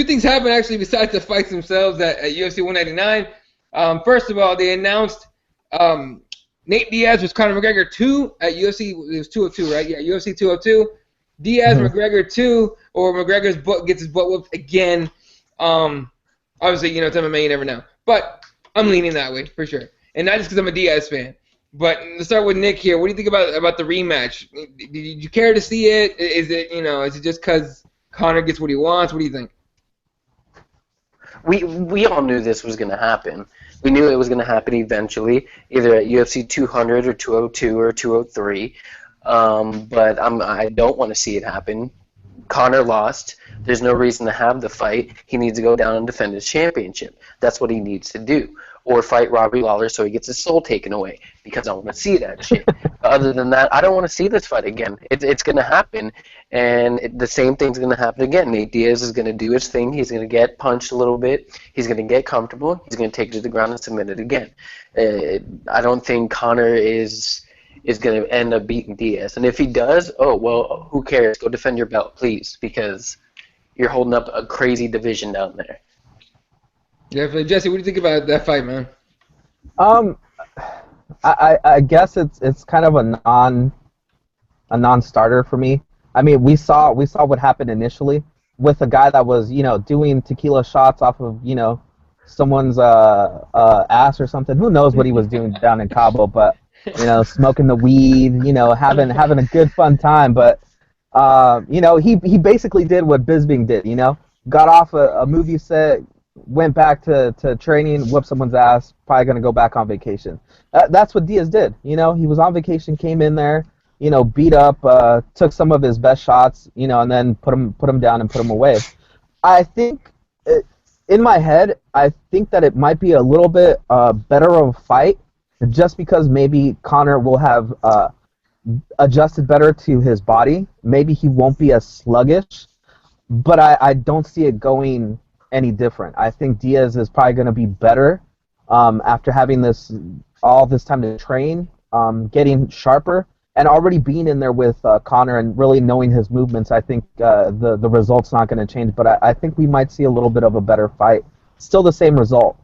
things happened actually besides the fights themselves at UFC 199. First of all, they announced Nate Diaz was Conor McGregor 2 at UFC. It was 202, right? Yeah, UFC 202. Diaz McGregor 2, or McGregor's gets his butt whooped again. Obviously, it's MMA, you never know. But I'm leaning that way for sure, and not just because I'm a Diaz fan. But let's start with Nick here. What do you think about the rematch? Did you care to see it? Is it is it just because Conor gets what he wants? What do you think? We all knew this was going to happen. We knew it was going to happen eventually, either at UFC 200 or 202 or 203. But I don't want to see it happen. Conor lost. There's no reason to have the fight. He needs to go down and defend his championship. That's what he needs to do. Or fight Robbie Lawler so he gets his soul taken away, because I want to see that shit. Other than that, I don't want to see this fight again. It's going to happen, and the same thing's going to happen again. Nate Diaz is going to do his thing. He's going to get punched a little bit. He's going to get comfortable. He's going to take it to the ground and submit it again. I don't think Conor is going to end up beating Diaz. And if he does, oh, well, who cares? Go defend your belt, please, because you're holding up a crazy division down there. Definitely. Jesse, what do you think about that fight, man? I guess it's kind of a non-starter for me. I mean, we saw what happened initially with a guy that was, doing tequila shots off of, someone's ass or something. Who knows what he was doing down in Cabo, but smoking the weed, having a good fun time. But he basically did what Bisping did, got off a movie set, went back to training, whooped someone's ass, probably going to go back on vacation. That's what Diaz did. You know, he was on vacation, came in there, you know, beat up, took some of his best shots, you know, and then put him down and put him away. I think, in my head, I think that it might be a little bit better of a fight, just because maybe Conor will have adjusted better to his body. Maybe he won't be as sluggish, but I don't see it going any different. I think Diaz is probably going to be better after having all this time to train, getting sharper, and already being in there with Conor and really knowing his movements. I think the result's not going to change, but I think we might see a little bit of a better fight. Still the same result.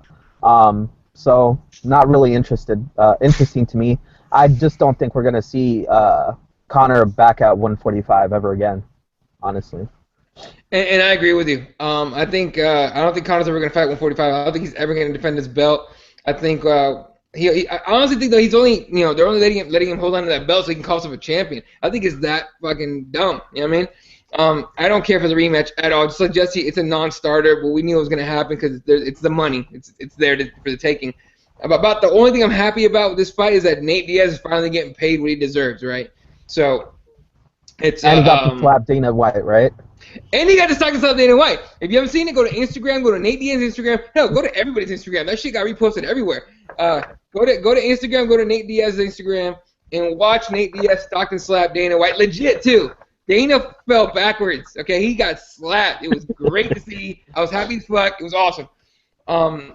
So not really interesting to me. I just don't think we're going to see Conor back at 145 ever again, honestly. And I agree with you. I think I don't think Conor's ever going to fight 145. I don't think he's ever going to defend his belt. I think I honestly think that he's only they're only letting him hold on to that belt so he can call himself a champion. I think it's that fucking dumb. You know what I mean? I don't care for the rematch at all. Just like Jesse, it's a non-starter, but we knew it was going to happen because it's the money. It's there for the taking. About the only thing I'm happy about with this fight is that Nate Diaz is finally getting paid what he deserves, right? So it's and he got to slap Dana White, right? And he got to talk to Dana White. If you haven't seen it, go to Instagram, go to Nate Diaz's Instagram. No, go to everybody's Instagram. That shit got reposted everywhere. Go to Instagram, go to Nate Diaz's Instagram, and watch Nate Diaz stalk and slap Dana White. Legit, too. Dana fell backwards. Okay, he got slapped. It was great to see. I was happy as fuck. It was awesome.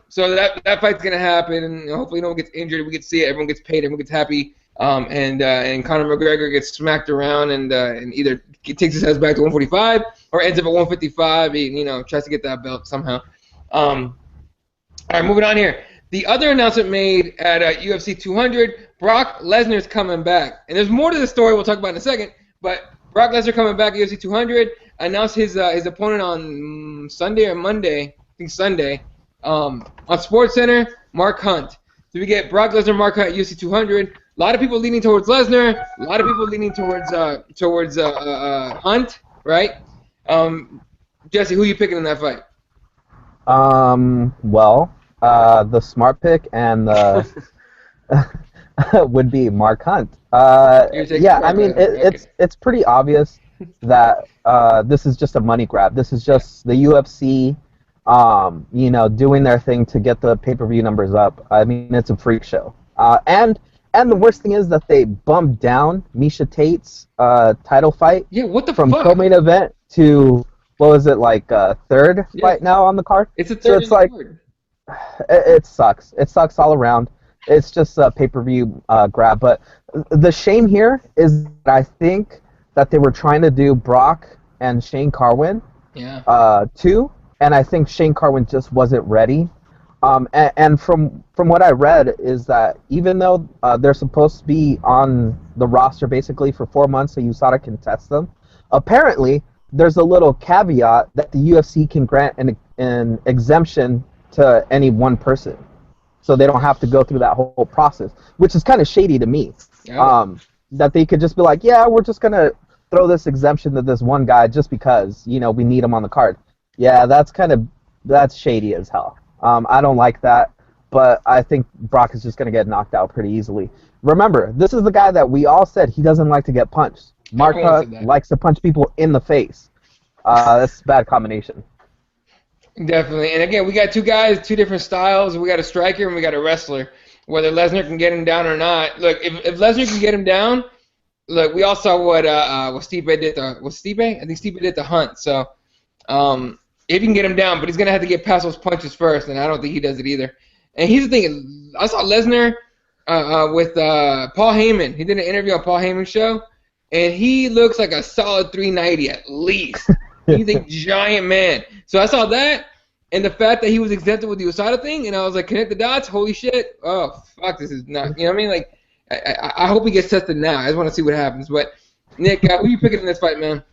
So that fight's gonna happen, and hopefully no one gets injured. We get to see it. Everyone gets paid. Everyone gets happy. And Conor McGregor gets smacked around and either takes his head back to 145 or ends up at 155. He tries to get that belt somehow. All right, moving on here. The other announcement made at UFC 200, Brock Lesnar's coming back, and there's more to the story we'll talk about in a second. But Brock Lesnar coming back at UFC 200 announced his opponent on Sunday or Monday. I think Sunday. On SportsCenter, Mark Hunt. So we get Brock Lesnar, Mark Hunt at UFC 200. A lot of people leaning towards Lesnar. A lot of people leaning towards Hunt, right? Jesse, who are you picking in that fight? Well, the smart pick and the would be Mark Hunt. Yeah, I mean it's pretty obvious that this is just a money grab. This is just the UFC. Doing their thing to get the pay-per-view numbers up. I mean, it's a freak show. And the worst thing is that they bumped down Miesha Tate's title fight. Yeah, what the from fuck? Co-main event to what was it, like third fight now on the card? It's a third. So it's like it sucks. It sucks all around. It's just a pay-per-view grab. But the shame here is that I think that they were trying to do Brock and Shane Carwin. Yeah. Too. And I think Shane Carwin just wasn't ready. And from what I read is that even though they're supposed to be on the roster basically for 4 months so USADA can test them, apparently there's a little caveat that the UFC can grant an exemption to any one person. So they don't have to go through that whole process, which is kind of shady to me. Yeah. That they could just be like, yeah, we're just going to throw this exemption to this one guy just because, we need him on the card. Yeah, that's shady as hell. I don't like that, but I think Brock is just going to get knocked out pretty easily. Remember, this is the guy that we all said he doesn't like to get punched. Mark Hunt likes to punch people in the face. That's a bad combination. Definitely. And again, we got two guys, two different styles. We got a striker and we got a wrestler. Whether Lesnar can get him down or not. Look, if Lesnar can get him down, look, we all saw what Stipe did to Stipe? I think Stipe did to Hunt. So, if you can get him down, but he's going to have to get past those punches first, and I don't think he does it either. And here's the thing. I saw Lesnar with Paul Heyman. He did an interview on Paul Heyman's show, and he looks like a solid 390 at least. He's a giant man. So I saw that, and the fact that he was exempted with the USADA thing, and I was like, connect the dots, holy shit. Oh, fuck, this is not, you know what I mean? Like, I hope he gets tested now. I just want to see what happens. But, Nick, who are you picking in this fight, man?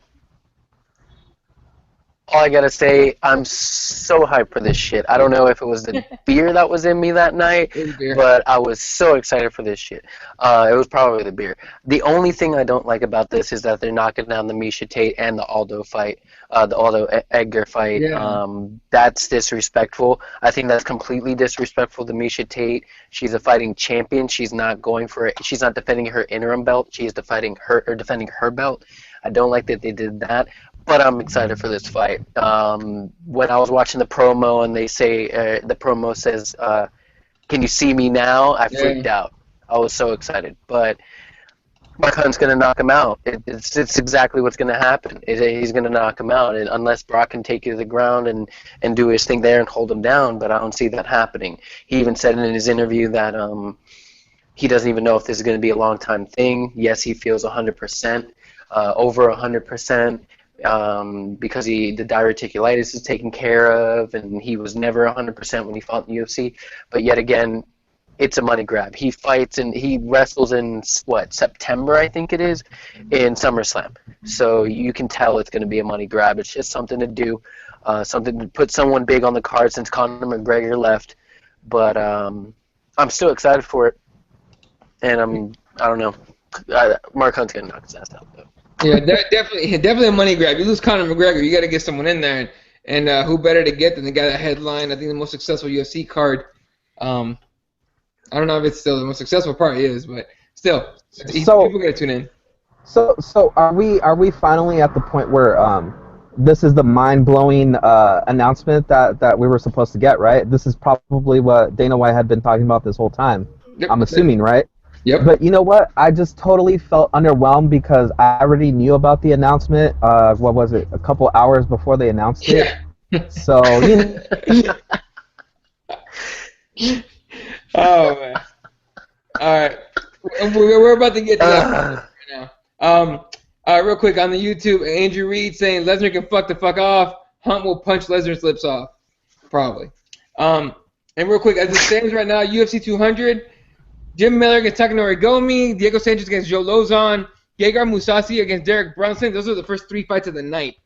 All I gotta say, I'm so hyped for this shit. I don't know if it was the beer that was in me that night, It was beer. but I was so excited for this shit. It was probably the beer. The only thing I don't like about this is that they're knocking down the Misha Tate and the Aldo fight, the Aldo Edgar fight. Yeah. That's disrespectful. I think that's completely disrespectful to Misha Tate. She's a fighting champion. She's not going for it. She's not defending her interim belt. She is defending her belt. I don't like that they did that. But I'm excited for this fight. When I was watching the promo and they say the promo says, "Can you see me now?" I freaked out. I was so excited. But Mark Hunt's gonna knock him out. It's exactly what's gonna happen. He's gonna knock him out, and unless Brock can take you to the ground and do his thing there and hold him down. But I don't see that happening. He even said in his interview that he doesn't even know if this is gonna be a long time thing. Yes, he feels 100%, over 100%. Because the diverticulitis is taken care of, and he was never 100% when he fought in the UFC. But yet again, it's a money grab. He fights and he wrestles in September, I think it is, in SummerSlam. So you can tell it's going to be a money grab. It's just something to do, something to put someone big on the card since Conor McGregor left. But I'm still excited for it, and I don't know. Mark Hunt's going to knock his ass out though. Yeah, definitely a money grab. You lose Conor McGregor, you got to get someone in there, and who better to get than the guy that headlined, I think, the most successful UFC card. I don't know if it's still the most successful part is, but still, people got to tune in. So are we finally at the point where this is the mind-blowing announcement that we were supposed to get, right? This is probably what Dana White had been talking about this whole time. Yep. I'm assuming, right? Yep. But you know what? I just totally felt underwhelmed because I already knew about the announcement. What was it? A couple hours before they announced it. Yeah. So Oh man. All right. We're about to get to that right now. Real quick on the YouTube, Andrew Reed saying Lesnar can fuck the fuck off. Hunt will punch Lesnar's lips off, probably. And real quick, as it stands right now, UFC 200. Jim Miller against Takanori Gomi, Diego Sanchez against Joe Lozon, Gegard Mousasi against Derek Brunson. Those are the first 3 fights of the night.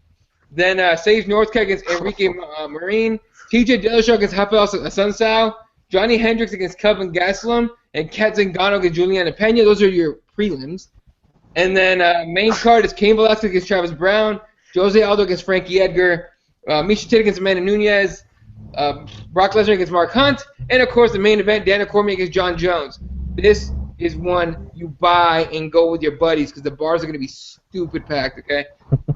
Then Sage Northcutt against Enrique Marin, TJ Dillashaw against Rafael Assunção, Johnny Hendricks against Kelvin Gastelum, and Kat Zingano against Juliana Pena. Those are your prelims. And then main card is Cain Velasquez against Travis Brown, Jose Aldo against Frankie Edgar, Misha Tate against Amanda Nunes, Brock Lesnar against Mark Hunt, and of course the main event, Daniel Cormier against John Jones. This is one you buy and go with your buddies because the bars are going to be stupid packed, okay?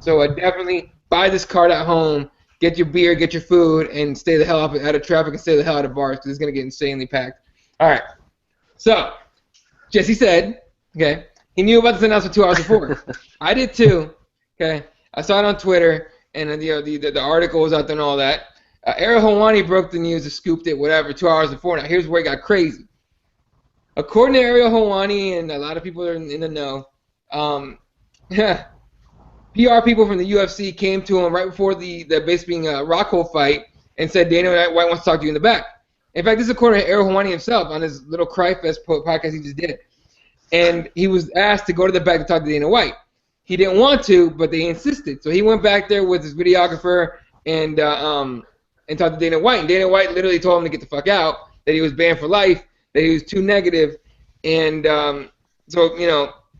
So definitely buy this card at home, get your beer, get your food, and stay the hell out of traffic and stay the hell out of bars because it's going to get insanely packed. All right. So Jesse said, okay, he knew about this announcement 2 hours before. I did too, okay? I saw it on Twitter, and the article was out there and all that. Ariel Helwani broke the news, scooped it, whatever, 2 hours before. Now, here's where it got crazy. According to Ariel Helwani, and a lot of people are in the know, PR people from the UFC came to him right before the basically Rockhold fight and said Dana White wants to talk to you in the back. In fact, this is according to Ariel Helwani himself on his little Cryfest podcast he just did. And he was asked to go to the back to talk to Dana White. He didn't want to, but they insisted. So he went back there with his videographer and talked to Dana White. And Dana White literally told him to get the fuck out, that he was banned for life, that he was too negative. And so,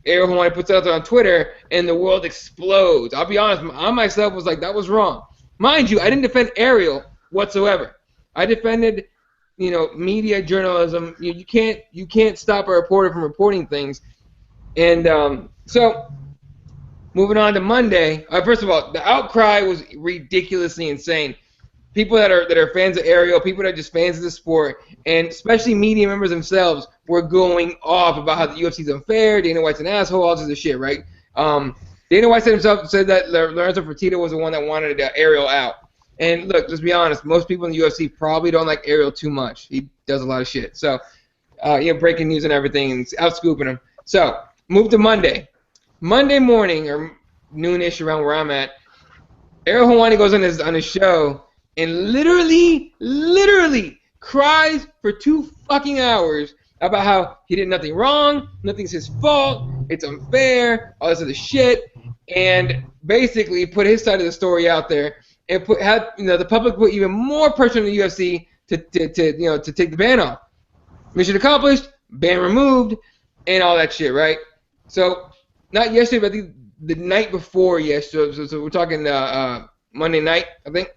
Ariel Helwani puts it out there on Twitter, and the world explodes. I'll be honest, I myself was like, that was wrong. Mind you, I didn't defend Ariel whatsoever. I defended, media journalism. You can't stop a reporter from reporting things. And so, moving on to Monday. First of all, the outcry was ridiculously insane. People that are fans of Ariel, people that are just fans of the sport, and especially media members themselves were going off about how the UFC's unfair, Dana White's an asshole, all this shit, right? Dana White said that Lorenzo Fertitta was the one that wanted Ariel out. And look, let's be honest, most people in the UFC probably don't like Ariel too much. He does a lot of shit. So, breaking news and everything, and out scooping him. So, move to Monday. Monday morning, or noonish around where I'm at, Ariel Helwani goes on his show and literally cries for 2 fucking hours about how he did nothing wrong, nothing's his fault, it's unfair, all this other shit, and basically put his side of the story out there. and had the public put even more pressure on the UFC to take the ban off. Mission accomplished, ban removed, and all that shit, right? So not yesterday, but I think the night before yesterday. So we're talking Monday night, I think.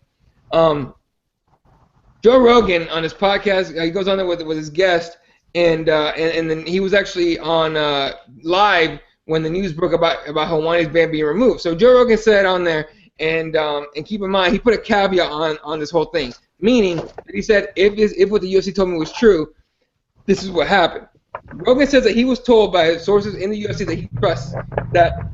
Joe Rogan on his podcast, he goes on there with his guest, and then he was actually on live when the news broke about Helwani's ban being removed. So Joe Rogan said on there, and keep in mind, he put a caveat on this whole thing, meaning that he said if what the UFC told me was true, this is what happened. Rogan says that he was told by sources in the UFC that he trusts that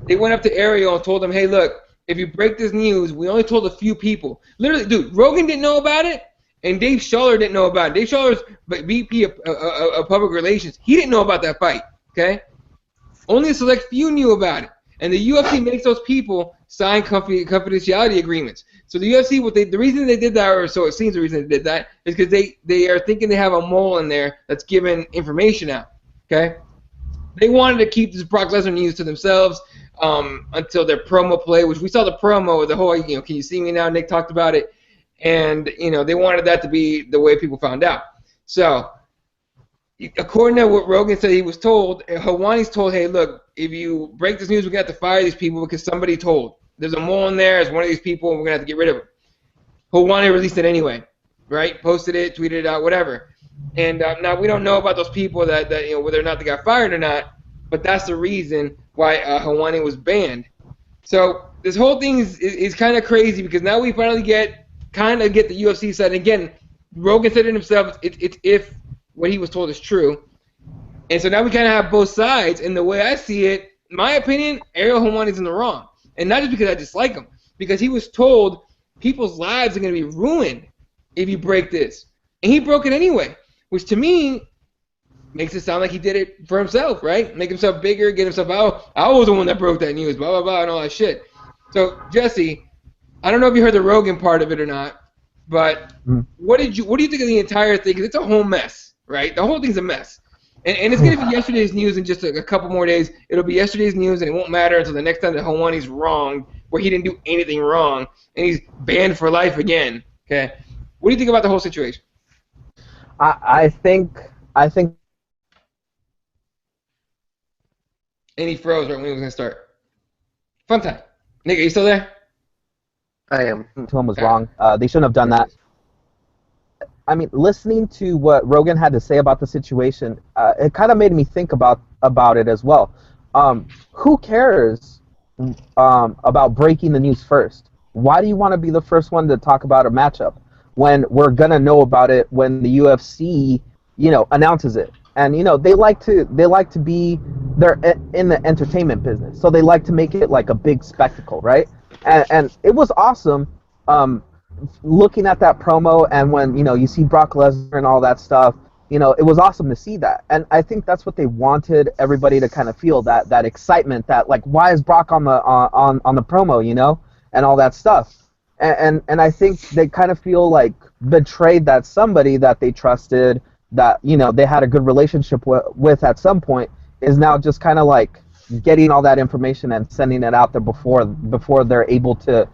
they went up to Ariel and told him, hey, look, if you break this news, we only told a few people. Literally, dude, Rogan didn't know about it, and Dave Schaller didn't know about it. Dave Schaller's VP of Public Relations. He didn't know about that fight, okay? Only a select few knew about it. And the UFC makes those people sign confidentiality agreements. So the UFC, the reason they did that, or so it seems the reason they did that, is because they are thinking they have a mole in there that's giving information out, okay? They wanted to keep this Brock Lesnar news to themselves until their promo play, which we saw the promo, the whole, can you see me now? Nick talked about it. And, they wanted that to be the way people found out. So, according to what Rogan said he was told, Helwani's told, hey, look, if you break this news, we're going to have to fire these people because somebody told. There's a mole in there. It's one of these people, and we're going to have to get rid of him. Helwani released it anyway, right? Posted it, tweeted it out, whatever. And now we don't know about those people that whether or not they got fired or not, but that's the reason why Helwani was banned. So this whole thing is kind of crazy because now we finally get the UFC side. And again, Rogan said it himself, it's if what he was told is true. And so now we kind of have both sides. And the way I see it, my opinion, Ariel Helwani's in the wrong. And not just because I dislike him, because he was told people's lives are going to be ruined if you break this. And he broke it anyway, which to me makes it sound like he did it for himself, right? Make himself bigger, get himself out. I was the one that broke that news, blah, blah, blah, and all that shit. So, Jesse, I don't know if you heard the Rogan part of it or not, but what do you think of the entire thing? Because it's a whole mess, right? The whole thing's a mess. And it's going to be yesterday's news in just a couple more days. It'll be yesterday's news, and it won't matter until the next time that Helwani's wrong, where he didn't do anything wrong, and he's banned for life again. Okay, what do you think about the whole situation? I think. And he froze right when he was going to start. Fun time. Nick, are you still there? I am. To him was wrong. They shouldn't have done that. I mean, listening to what Rogan had to say about the situation, it kind of made me think about it as well. Who cares about breaking the news first? Why do you want to be the first one to talk about a matchup when we're gonna know about it when the UFC, announces it? And they like to be they're in the entertainment business, so they like to make it like a big spectacle, right? And it was awesome. Looking at that promo, and when you see Brock Lesnar and all that stuff, it was awesome to see that. And I think that's what they wanted everybody to kind of feel, that excitement, that like, why is Brock on the promo, and all that stuff. And I think they kind of feel like betrayed that somebody that they trusted, that they had a good relationship with at some point, is now just kind of like getting all that information and sending it out there before they're able to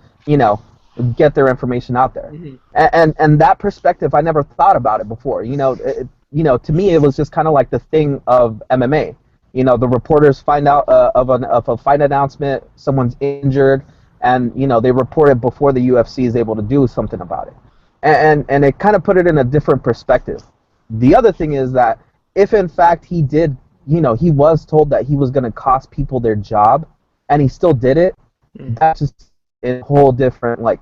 get their information out there. Mm-hmm. And that perspective, I never thought about it before. To me, it was just kind of like the thing of MMA. The reporters find out of a fight announcement, someone's injured, and they report it before the UFC is able to do something about it. And it kind of put it in a different perspective. The other thing is that if in fact he did, he was told that he was going to cost people their job, and he still did it, that's just in a whole different light.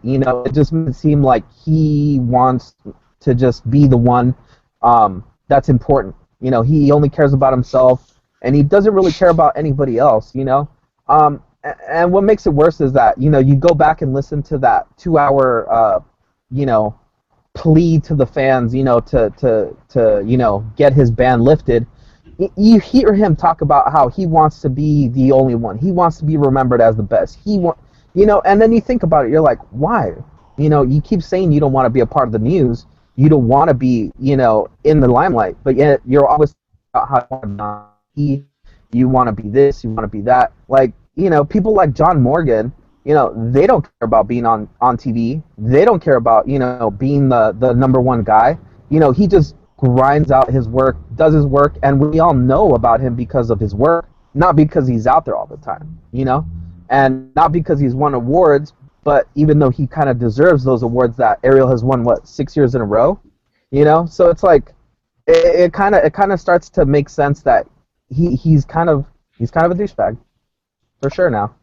It just seemed like he wants to just be the one that's important. He only cares about himself, and he doesn't really care about anybody else. And what makes it worse is that you go back and listen to that 2-hour plea to the fans, to get his ban lifted. You hear him talk about how he wants to be the only one. He wants to be remembered as the best. And then you think about it, you're like, why? You keep saying you don't want to be a part of the news. You don't want to be, in the limelight, but yet you're always about how you want to be this, you want to be that. Like, people like John Morgan, they don't care about being on TV. They don't care about, being the number one guy. He just grinds out his work, does his work, and we all know about him because of his work, not because he's out there all the time, and not because he's won awards, but even though he kind of deserves those awards that Ariel has won, 6 years in a row, So it's like it kind of starts to make sense that he's kind of a douchebag for sure now.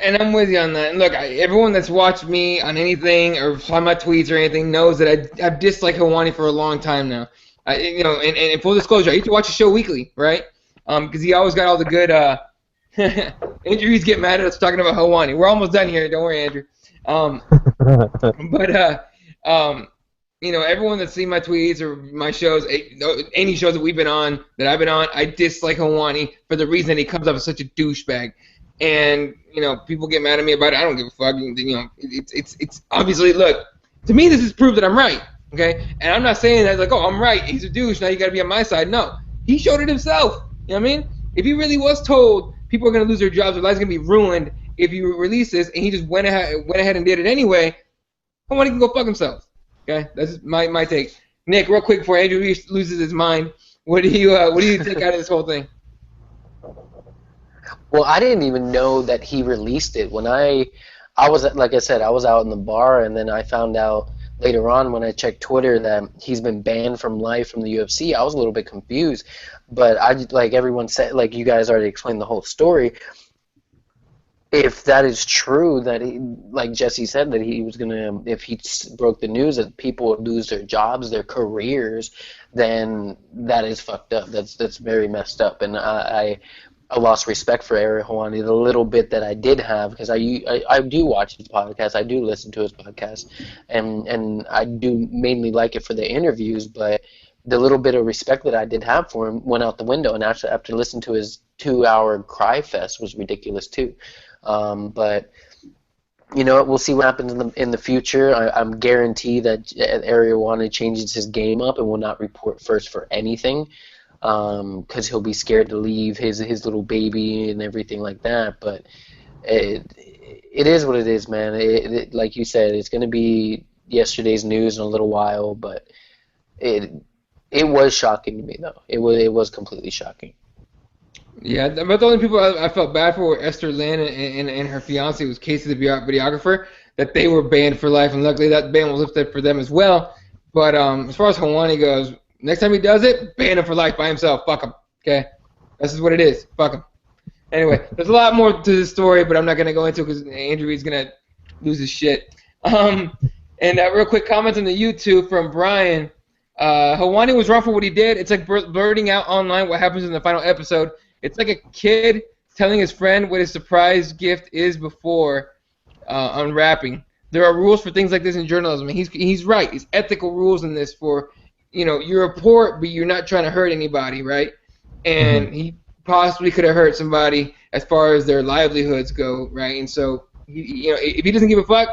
And I'm with you on that. And look, everyone that's watched me on anything or saw my tweets or anything knows that I've disliked Helwani for a long time now. And full disclosure, I used to watch the show weekly, right? Because he always got all the good. Andrew, he's getting mad at us talking about Helwani. We're almost done here. Don't worry, Andrew. Everyone that's seen my tweets or my shows, any shows that we've been on, that I've been on, I dislike Helwani for the reason he comes off as such a douchebag. And people get mad at me about it. I don't give a fuck. It's obviously, look, to me this is proof that I'm right. Okay, and I'm not saying that like, oh, I'm right. He's a douche. Now you got to be on my side. No, he showed it himself. You know what I mean? If he really was told people are gonna lose their jobs, their lives are gonna be ruined if you release this, and he just went ahead and did it anyway, Helwani can go fuck himself. Okay, that's my take. Nick, real quick before Andrew loses his mind, what do you take out of this whole thing? Well, I didn't even know that he released it. When I was, like I said, I was out in the bar, and then I found out later on when I checked Twitter that he's been banned from life from the UFC. I was a little bit confused, but like everyone said, like you guys already explained the whole story. If that is true, that he, like Jesse said, that he was gonna, if he broke the news that people would lose their jobs, their careers, then that is fucked up. That's very messed up, and I lost respect for Ariel Helwani the little bit that I did have, because I do watch his podcast, I do listen to his podcast, and I do mainly like it for the interviews, but the little bit of respect that I did have for him went out the window, and actually after listening to his 2-hour cry fest was ridiculous too. But we'll see what happens in the future. I'm guaranteed that Ariel Helwani changes his game up and will not report first for anything. Because he'll be scared to leave his little baby and everything like that. But it is what it is, man. It like you said, it's going to be yesterday's news in a little while. But it was shocking to me, though. It was completely shocking. Yeah, but the only people I felt bad for were Esther Lynn and her fiance, was Casey, the videographer, that they were banned for life, and luckily that ban was lifted for them as well. But as far as Helwani goes, next time he does it, ban him for life by himself. Fuck him. Okay? This is what it is. Fuck him. Anyway, there's a lot more to this story, but I'm not going to go into it because Andrew is going to lose his shit. And real quick comments on the YouTube from Brian. Helwani was wrong for what he did. It's like blurting out online what happens in the final episode. It's like a kid telling his friend what his surprise gift is before unwrapping. There are rules for things like this in journalism. And he's right. It's ethical rules in this for... you report, but you're not trying to hurt anybody, right? And he possibly could have hurt somebody as far as their livelihoods go, right? And so, if he doesn't give a fuck,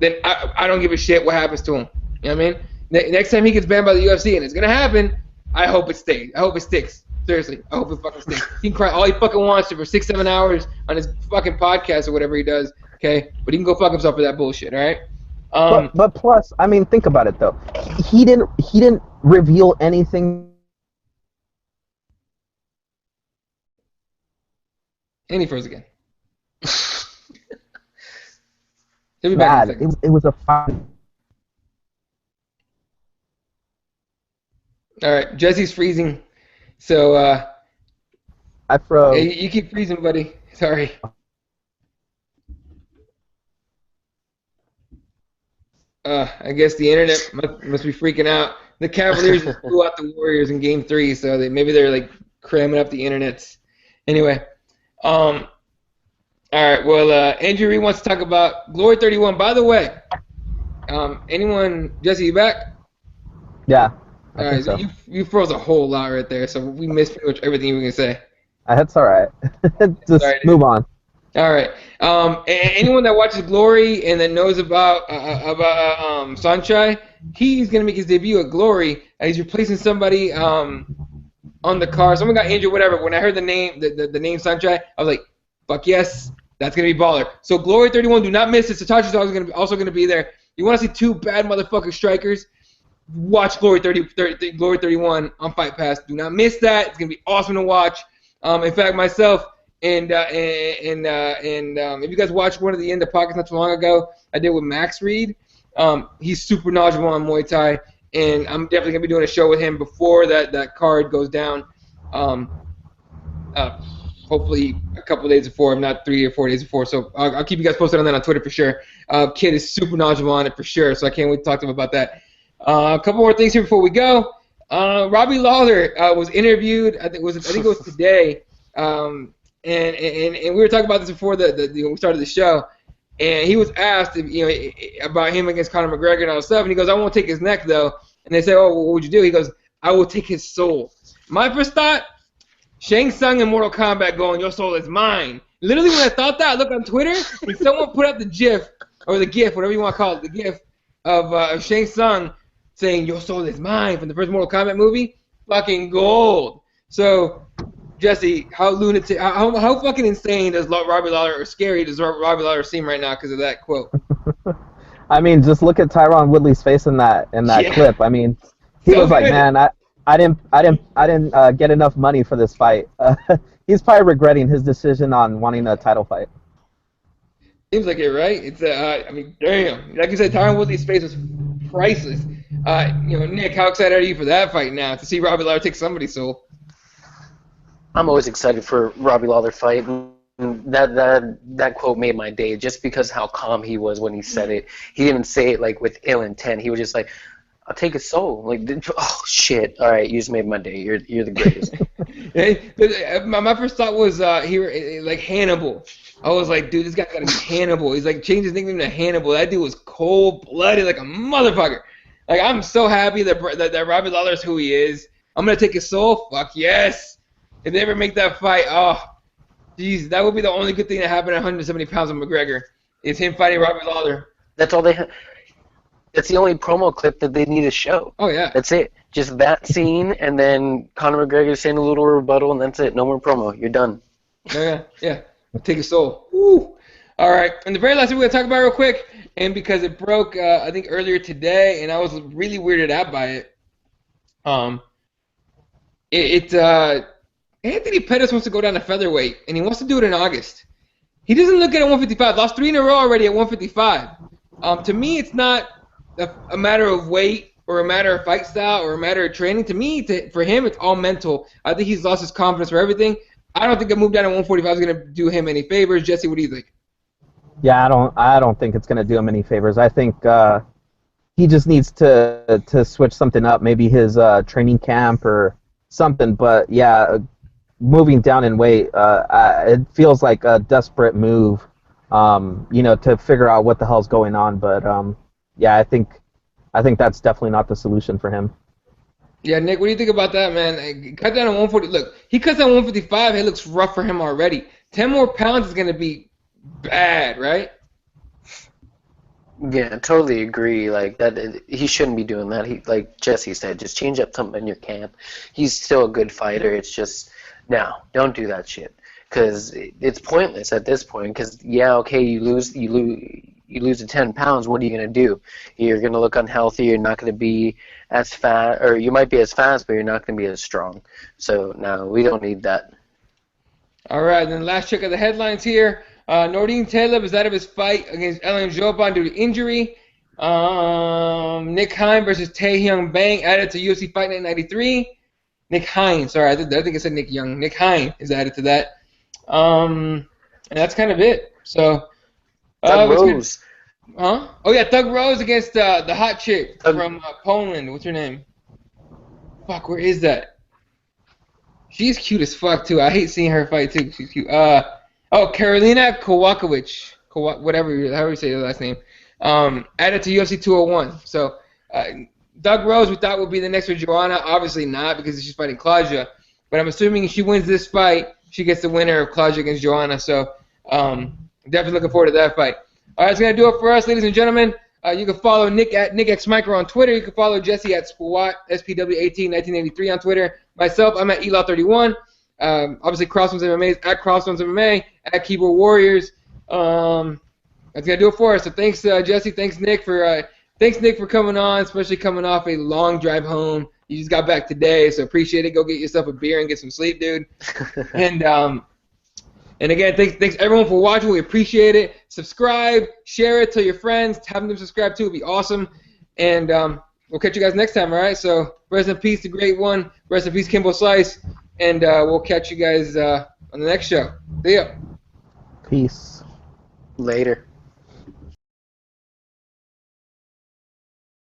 then I don't give a shit what happens to him. You know what I mean? Next time he gets banned by the UFC, and it's gonna happen, I hope it stays. I hope it sticks. Seriously, I hope it fucking sticks. He can cry all he fucking wants to for 6-7 hours on his fucking podcast or whatever he does, okay? But he can go fuck himself for that bullshit, all right? But plus, I mean, think about it though. He didn't reveal anything. And he froze again. He'll be back in a second. It was a fine. All right, Jesse's freezing, so I froze. hey, you keep freezing, buddy. Sorry. I guess the internet must be freaking out. The Cavaliers blew out the Warriors in Game 3, so maybe they're like cramming up the internets. Anyway, all right. Well, Andrew Reed wants to talk about Glory 31. By the way, Jesse, you back? Yeah. All right. So. You froze a whole lot right there, so we missed pretty much everything you were gonna say. That's all right. Just move on. All right. Anyone that watches Glory and that knows about Sunshine, he's gonna make his debut at Glory. He's replacing somebody on the car. Someone got injured, whatever. When I heard the name, the name Sunshine, I was like, fuck yes. That's going to be baller. So Glory 31, do not miss it. Satoshi's also going to be there. You want to see two bad motherfucking strikers? Watch Glory 31 on Fight Pass. Do not miss that. It's going to be awesome to watch. In fact, myself and if you guys watched one of the podcasts not too long ago, I did with Max Reed. He's super knowledgeable on Muay Thai, and I'm definitely going to be doing a show with him before that card goes down. Hopefully a couple of days before, if not 3 or 4 days before. So I'll keep you guys posted on that on Twitter for sure. Kid is super knowledgeable on it for sure, so I can't wait to talk to him about that. A couple more things here before we go. Robbie Lawler was interviewed. I think it was today, and we were talking about this before we started the show. And he was asked about him against Conor McGregor and all that stuff, and he goes, "I won't take his neck though." And they say, "Oh, well, what would you do?" He goes, "I will take his soul." My first thought, Shang Tsung in Mortal Kombat going, "Your soul is mine." Literally, when I thought that, I looked on Twitter, and someone put up the GIF, or the GIF, whatever you want to call it, the GIF of Shang Tsung saying, "Your soul is mine" from the first Mortal Kombat movie. Fucking gold. So, Jesse, how fucking insane does Robbie Lawler, or scary does Robbie Lawler seem right now because of that quote? I mean, just look at Tyron Woodley's face in that clip. I mean, he was like, "Man, I didn't get enough money for this fight." He's probably regretting his decision on wanting a title fight. Seems like it, right? It's I mean, damn. Like you said, Tyron Woodley's face was priceless. Nick, how excited are you for that fight now to see Robbie Lawler take somebody's soul? I'm always excited for Robbie Lawler fight. That quote made my day just because how calm he was when he said it. He didn't say it like with ill intent. He was just like, "I'll take his soul." Like, oh shit! All right, you just made my day. You're the greatest. My first thought was like Hannibal. I was like, dude, this guy gotta be Hannibal. He's like changed his nickname to Hannibal. That dude was cold blooded like a motherfucker. Like, I'm so happy that Robbie Lawler is who he is. I'm gonna take his soul. Fuck yes. If they ever make that fight, oh, jeez, that would be the only good thing that happened at 170 pounds of McGregor, is him fighting Robbie Lawler. That's all they have. That's the only promo clip that they need to show. Oh, yeah. That's it. Just that scene, and then Conor McGregor saying a little rebuttal, and that's it. No more promo. You're done. Yeah. Take his soul. Woo. All right. And the very last thing we're going to talk about real quick, and because it broke, I think, earlier today, and I was really weirded out by it. Anthony Pettis wants to go down to featherweight, and he wants to do it in August. He doesn't look at 155. Lost 3 in a row already at 155. To me, it's not a matter of weight or a matter of fight style or a matter of training. To me, for him, it's all mental. I think he's lost his confidence for everything. I don't think a move down to 145 is going to do him any favors. Jesse, what do you think? Yeah, I don't think it's going to do him any favors. I think he just needs to switch something up, maybe his training camp or something. But yeah, moving down in weight, it feels like a desperate move, to figure out what the hell's going on. But yeah, I think that's definitely not the solution for him. Yeah, Nick, what do you think about that, man? Cut down to 140. Look, he cuts down 155. It looks rough for him already. 10 more pounds is going to be bad, right? Yeah, totally agree. Like that, he shouldn't be doing that. He, like Jesse said, just change up something in your camp. He's still a good fighter. It's just, no, don't do that shit, because it's pointless at this point. Because yeah, okay, you lose to 10 pounds. What are you gonna do? You're gonna look unhealthy. You're not gonna be as fast, or you might be as fast, but you're not gonna be as strong. So no, we don't need that. All right, then last check of the headlines here. Nordine Taleb is out of his fight against Ellen Joban due to injury. Nick Hein versus Taehyung Bang added to UFC Fight Night 93. Nick Hein, sorry, I think I said Nick Young. Nick Hein is added to that. And that's kind of it. So, Doug Rose. Huh? Oh yeah, Doug Rose against the hot chick from Poland. What's her name? Fuck, where is that? She's cute as fuck too. I hate seeing her fight too. She's cute. Karolina Kowalkiewicz, however you say her last name, added to UFC 201. So Doug Rose we thought would be the next for Joanna. Obviously not, because she's fighting Claudia. But I'm assuming if she wins this fight, she gets the winner of Claudia against Joanna. So definitely looking forward to that fight. All right, that's going to do it for us, ladies and gentlemen. You can follow Nick at NickXMicro on Twitter. You can follow Jesse at SPW18 1983 on Twitter. Myself, I'm at Elaw31. Obviously, CrossBonesMMA is at CrossBonesMMA, at Keyboard Warriors. That's gonna do it for us. So thanks, Jesse. Thanks, Nick, for coming on, especially coming off a long drive home. You just got back today, so appreciate it. Go get yourself a beer and get some sleep, dude. And again, thanks everyone for watching. We appreciate it. Subscribe, share it to your friends. Have them subscribe too. It'd be awesome. And we'll catch you guys next time. All right. So rest in peace, the great one. Rest in peace, Kimbo Slice. And we'll catch you guys on the next show. See ya. Peace. Later.